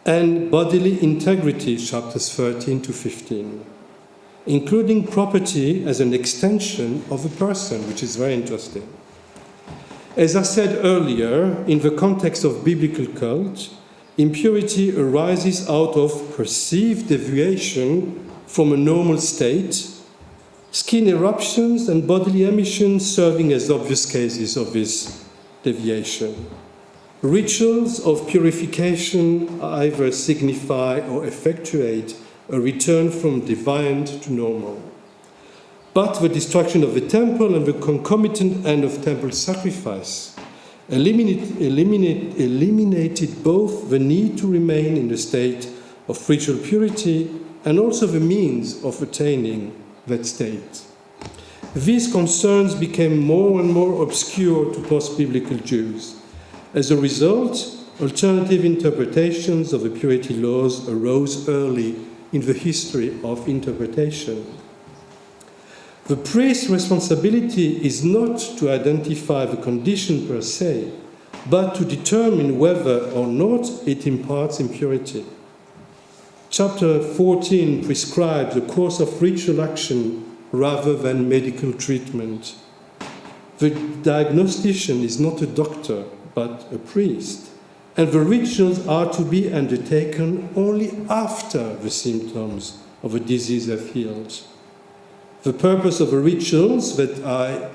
and bodily integrity, chapters 13 to 15, including property as an extension of a person, which is very interesting. As I said earlier, in the context of biblical cult, impurity arises out of perceived deviation from a normal state, skin eruptions and bodily emissions serving as obvious cases of this deviation. Rituals of purification either signify or effectuate a return from deviant to normal. But the destruction of the temple and the concomitant end of temple sacrifice eliminated both the need to remain in a state of ritual purity and also the means of attaining that state. These concerns became more and more obscure to post-biblical Jews. As a result, alternative interpretations of the purity laws arose early in the history of interpretation. The priest's responsibility is not to identify the condition per se, but to determine whether or not it imparts impurity. Chapter 14 prescribes the course of ritual action rather than medical treatment. The diagnostician is not a doctor, but a priest, and the rituals are to be undertaken only after the symptoms of a disease have healed. The purpose of the rituals that I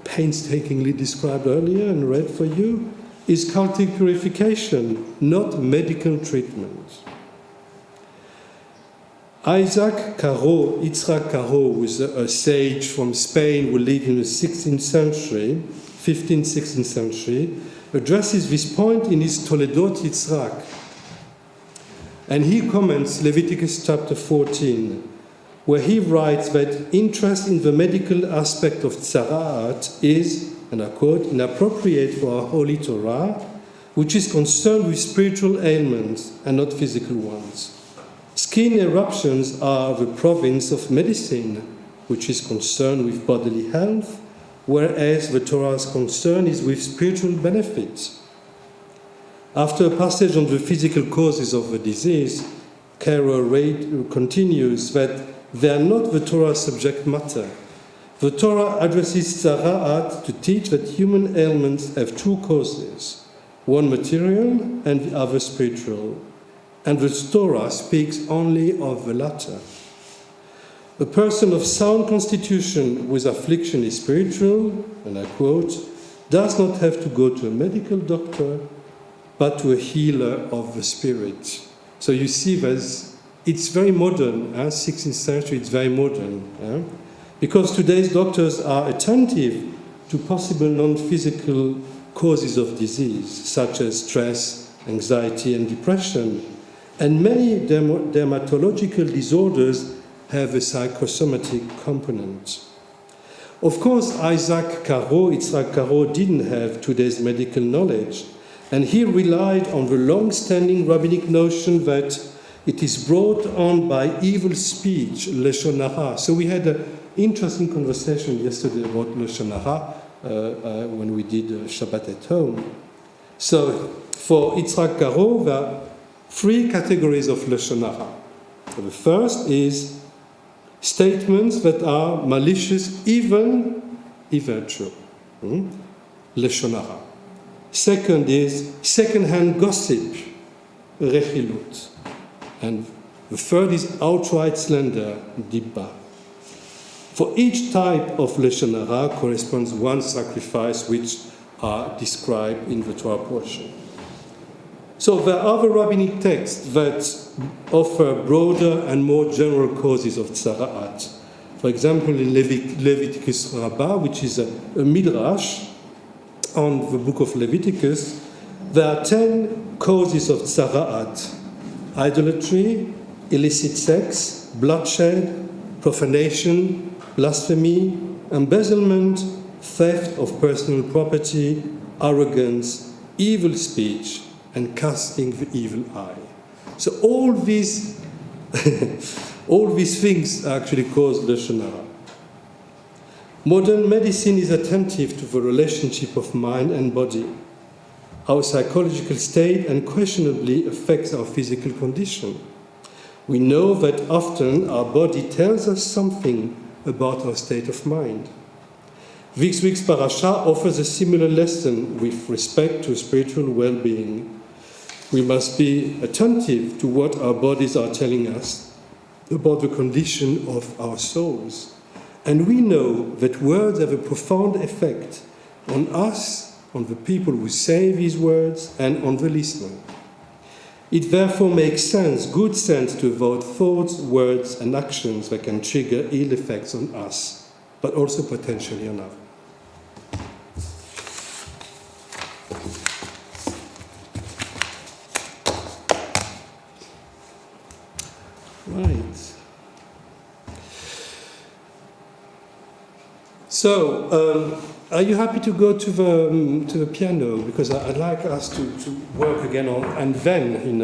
painstakingly described earlier and read for you is cultic purification, not medical treatment. Yitzhak Caro, who was a sage from Spain who lived in the 16th century, 15th, 16th century, addresses this point in his Toledot Yitzhak. And he comments Leviticus chapter 14, where he writes that interest in the medical aspect of tzara'at is, and I quote, inappropriate for our holy Torah, which is concerned with spiritual ailments and not physical ones. Skin eruptions are the province of medicine, which is concerned with bodily health, whereas the Torah's concern is with spiritual benefits. After a passage on the physical causes of the disease, Caro continues that they are not the Torah's subject matter. The Torah addresses tzara'at to teach that human ailments have two causes, one material and the other spiritual, and the Torah speaks only of the latter. A person of sound constitution with affliction is spiritual, and I quote, does not have to go to a medical doctor, but to a healer of the spirit. So you see it's very modern, 16th century, it's very modern. Because today's doctors are attentive to possible non-physical causes of disease, such as stress, anxiety, and depression. And many dermatological disorders have a psychosomatic component. Of course, Yitzhak Caro didn't have today's medical knowledge, and he relied on the long-standing rabbinic notion that it is brought on by evil speech, Lashon Hara. So we had an interesting conversation yesterday about Lashon Hara when we did Shabbat at home. So for Yitzhak Caro, there are three categories of Lashon Hara. So the first is statements that are malicious, even true. Lashon Hara. Second is second-hand gossip, rechilut. And the third is outright slander, dibba. For each type of Lashon Hara corresponds one sacrifice which are described in the Torah portion. So there are other rabbinic texts that offer broader and more general causes of tzara'at. For example, in Leviticus Rabbah, which is a midrash on the book of Leviticus, there are 10 causes of tzara'at: idolatry, illicit sex, bloodshed, profanation, blasphemy, embezzlement, theft of personal property, arrogance, evil speech, and casting the evil eye. So all these things actually cause Lashon Hara. Modern medicine is attentive to the relationship of mind and body. Our psychological state unquestionably affects our physical condition. We know that often our body tells us something about our state of mind. This week's parasha offers a similar lesson with respect to spiritual well-being. We must be attentive to what our bodies are telling us about the condition of our souls. And we know that words have a profound effect on us, on the people who say these words, and on the listener. It therefore makes sense, good sense, to avoid thoughts, words, and actions that can trigger ill effects on us, but also potentially on others. Right. So, are you happy to go to the piano? Because I'd like us to work again on, and then,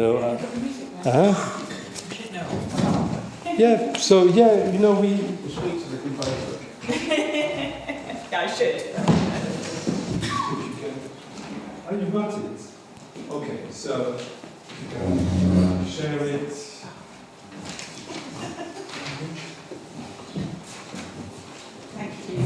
yeah, so, we... Yeah, I should. Oh, you got it? Okay, so, you can share it. Thank you.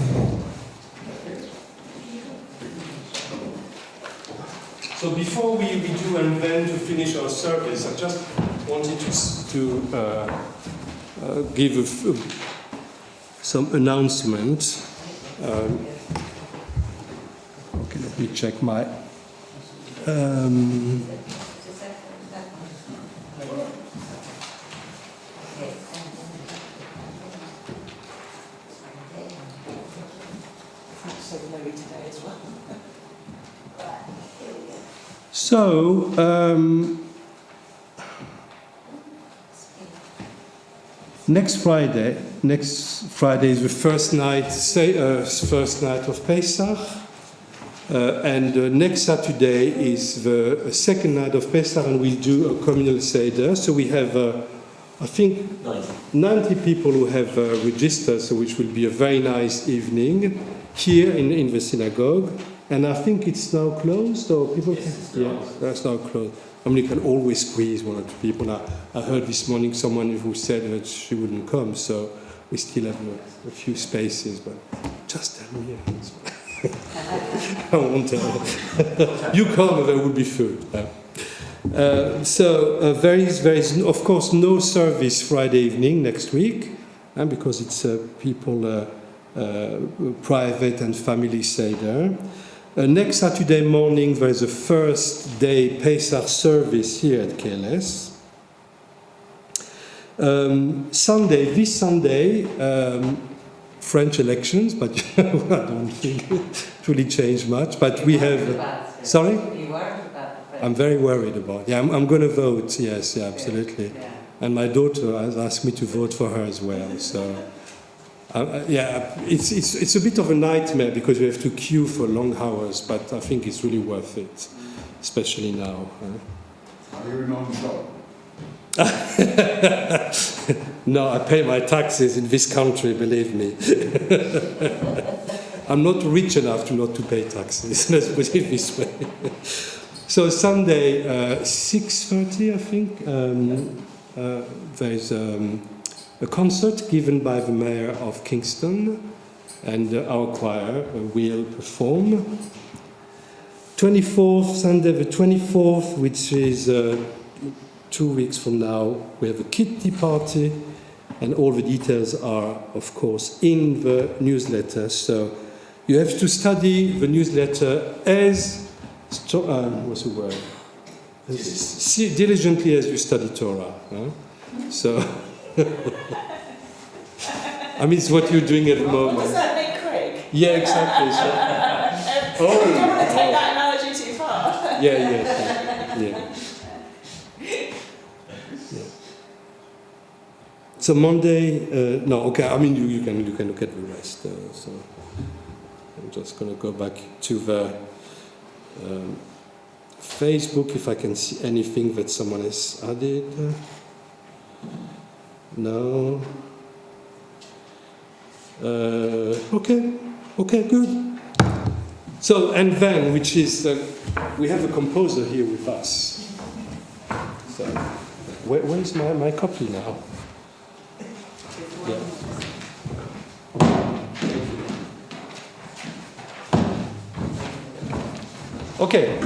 So before we do and then to finish our service, I just wanted to give some announcement. Okay, let me check my... So, next Friday is the first night of Pesach, and next Saturday is the second night of Pesach, and we'll do a communal seder. So we have, I think, 90 people who have registered, so which will be a very nice evening here in the synagogue. And I think it's now closed, or people can... Yes, that's now closed. I mean, you can always squeeze one or two people. I heard this morning someone who said that she wouldn't come, so we still have a few spaces, but just tell me. I won't tell her. You come, and there will be food. So there is, of course, no service Friday evening next week, because it's people private and family seder. Next Saturday morning, there is a first day Pesach service here at KLS. This Sunday, French elections, but I don't think it really changed much. But we have... Sorry? You worried about the French? I'm very worried about it. Yeah, I'm going to vote, yes, yeah, absolutely. Yeah. And my daughter has asked me to vote for her as well, so... Yeah, it's a bit of a nightmare because you have to queue for long hours, but I think it's really worth it, especially now. Are you non-stop? No, I pay my taxes in this country, believe me. I'm not rich enough to not to pay taxes, let's put it this way. So Sunday, 6:30, I think, there's a concert given by the mayor of Kingston, and our choir will perform. 24th, Sunday the 24th, which is 2 weeks from now, we have a kitty party, and all the details are, of course, in the newsletter. So you have to study the newsletter as, what's the word? Diligently as you study Torah. So, I mean, it's what you're doing at the moment. Does that make Craig? Yeah, exactly. So, I don't want to take that analogy too far. Yeah. So Monday, no, okay. I mean, you can look at the rest. So I'm just going to go back to the Facebook if I can see anything that someone has added. No. Okay, good. So, and then, which is, we have a composer here with us. So, where's my copy now? Yeah. Okay.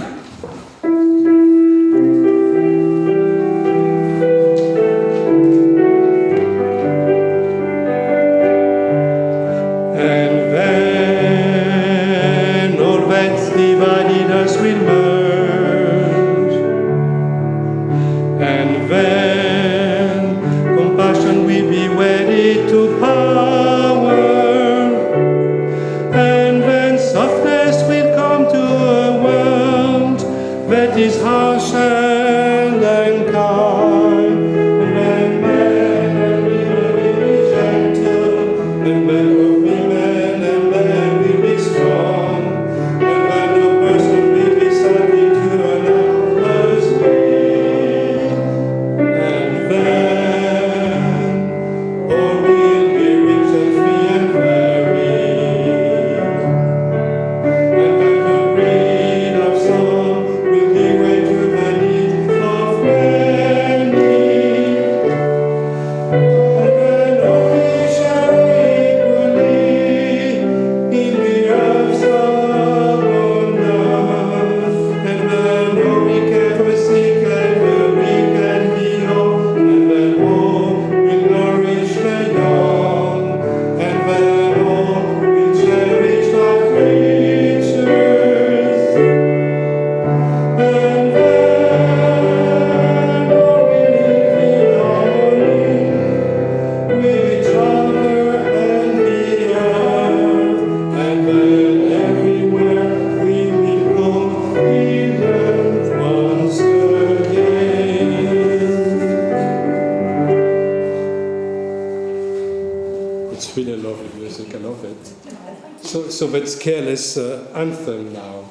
So that's careless anthem now.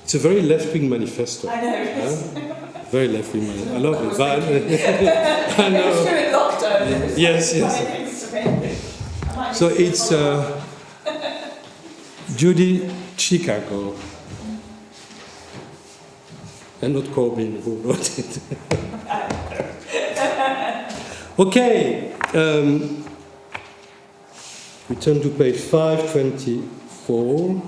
It's a very left-wing manifesto. I know. Very left-wing manifesto. I love it. But I know. It's true in lockdown. Yes. So it's Judy Chicago. And not Corbyn who wrote it. Okay. We turn to page 524.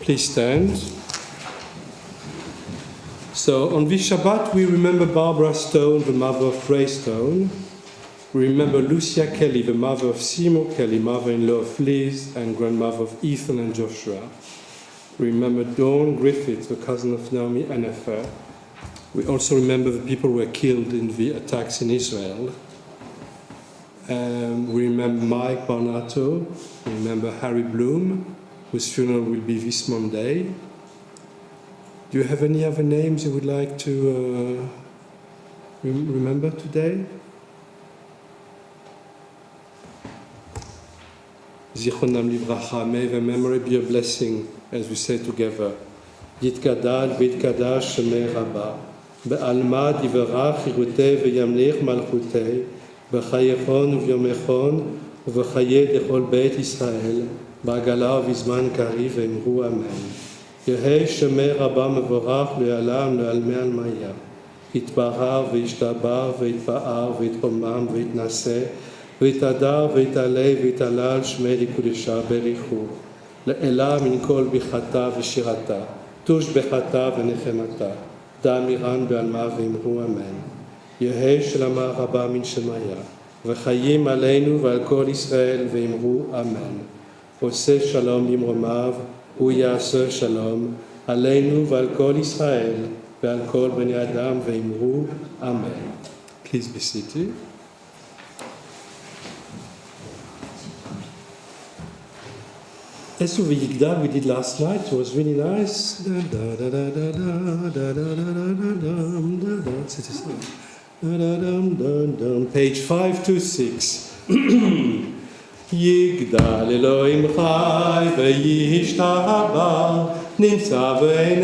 Please stand. So on this Shabbat we remember Barbara Stone, the mother of Ray Stone. We remember Lucia Kelly, the mother of Seymour Kelly, mother-in-law of Liz and grandmother of Ethan and Joshua. We remember Dawn Griffith, the cousin of Naomi and Nefer. We also remember the people who were killed in the attacks in Israel. We remember Mike Barnato. We remember Harry Bloom, whose funeral will be this Monday. Do you have any other names you would like to remember today? Zichronam livracha, may the memory be a blessing as we say together. Yitgadal v'yitkadash shemei Rabba, be'alma divarach chirutei v'yamlich malchutei, b'chayechon u'vyomechon ובחיי דכל בית ישראל, בעגלה ובזמן קריב ואמרו אמן. יהי שמי רבה מבורך לעולם לעלמי עלמיה. יתבהר וישתבר ויתפאר ויתרומם ויתנשא ויתהדר ויתעלה ויתהלל שמי לקודשה בריחו. לעילה מן כל ביחתה ושירתה, תושבחתה ונחמתה. דאמירן בעלמה ואמרו אמן. יהי שלמה רבה מן שמיה. וחיים עלינו ועל כל ישראל ואמרו אמן. עושה שלום במרומיו, הוא יעשה שלום עלינו ועל כל ישראל ועל כל בני אדם ואמרו אמן. Please be seated. Esu v'yigdal we did last night. It was really nice. Page 526. יגדל אלוהים חי וישתבח, נמצא ואין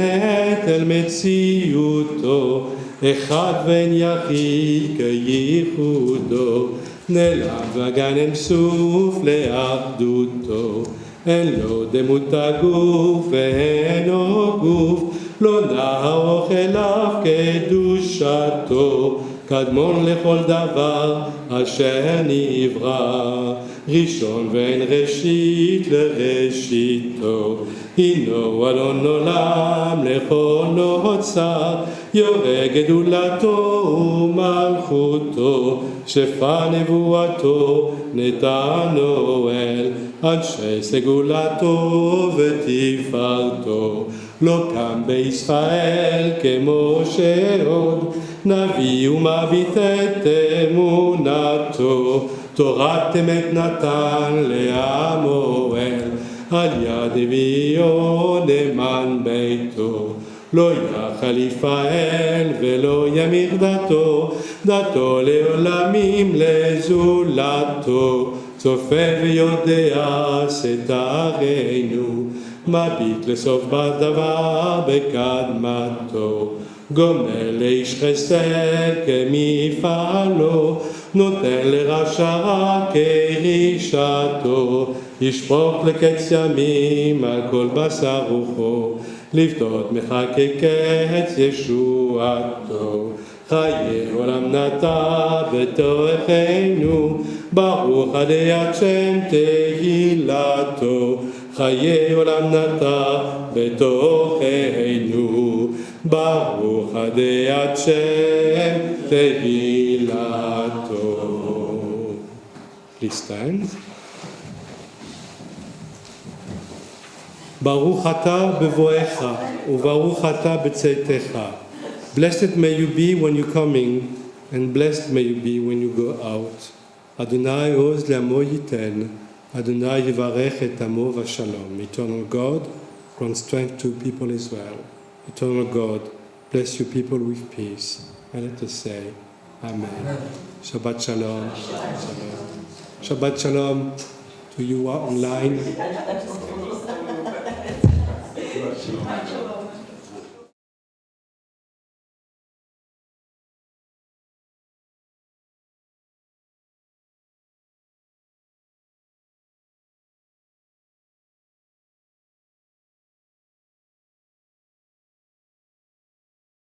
אל מציאותו, אחד ואין יחיד כייחודו, נעלם והגן אין סוף לאחדותו, אין לו דמות הגוף ואינו גוף, לא נערוך אליו קדושתו, קדמון לכל דבר אשר נברא, ראשון ואין ראשית לראשיתו, הינו אלון עולם לכל נוצר, יורה גדולתו ומלכותו, שפע נבואתו נתנו אל, אנשי סגולתו ותפארתו, לא קם בישראל כמו שעוד, נביא ומביט את אמונתו, תורת אמת נתן לעמו אל, על יד נביאו נאמן ביתו, לא יחליף האל ולא ימיר דתו, דתו לעולמים לזולתו, צופה ויודע סתרנו, מביט לסוף בדבר בקדמתו, גומל לאיש חסד כמפעלו, נותן לרשע כרישתו, ישפוך לקץ ימים על כל בשר רוחו, לפתות מחכה קץ ישועתו. חיי עולם נטע בתוכנו, ברוך עדי עד שם תהילתו. חיי עולם נטע בתוכנו, ברוך עדי עד שם תהילתו. Please stand. ברוך אתה בבואך וברוך אתה בצאתך. Blessed may you be when you're coming, and blessed may you be when you go out. Adonai oz le'amo yiten, Adonai yivarech et amo v'shalom. Eternal God, grant strength to people Israel. Eternal God, bless you people with peace. And let us say, Amen. Shabbat shalom. Shalom. Shabbat shalom to you who are online. Shabbat shalom.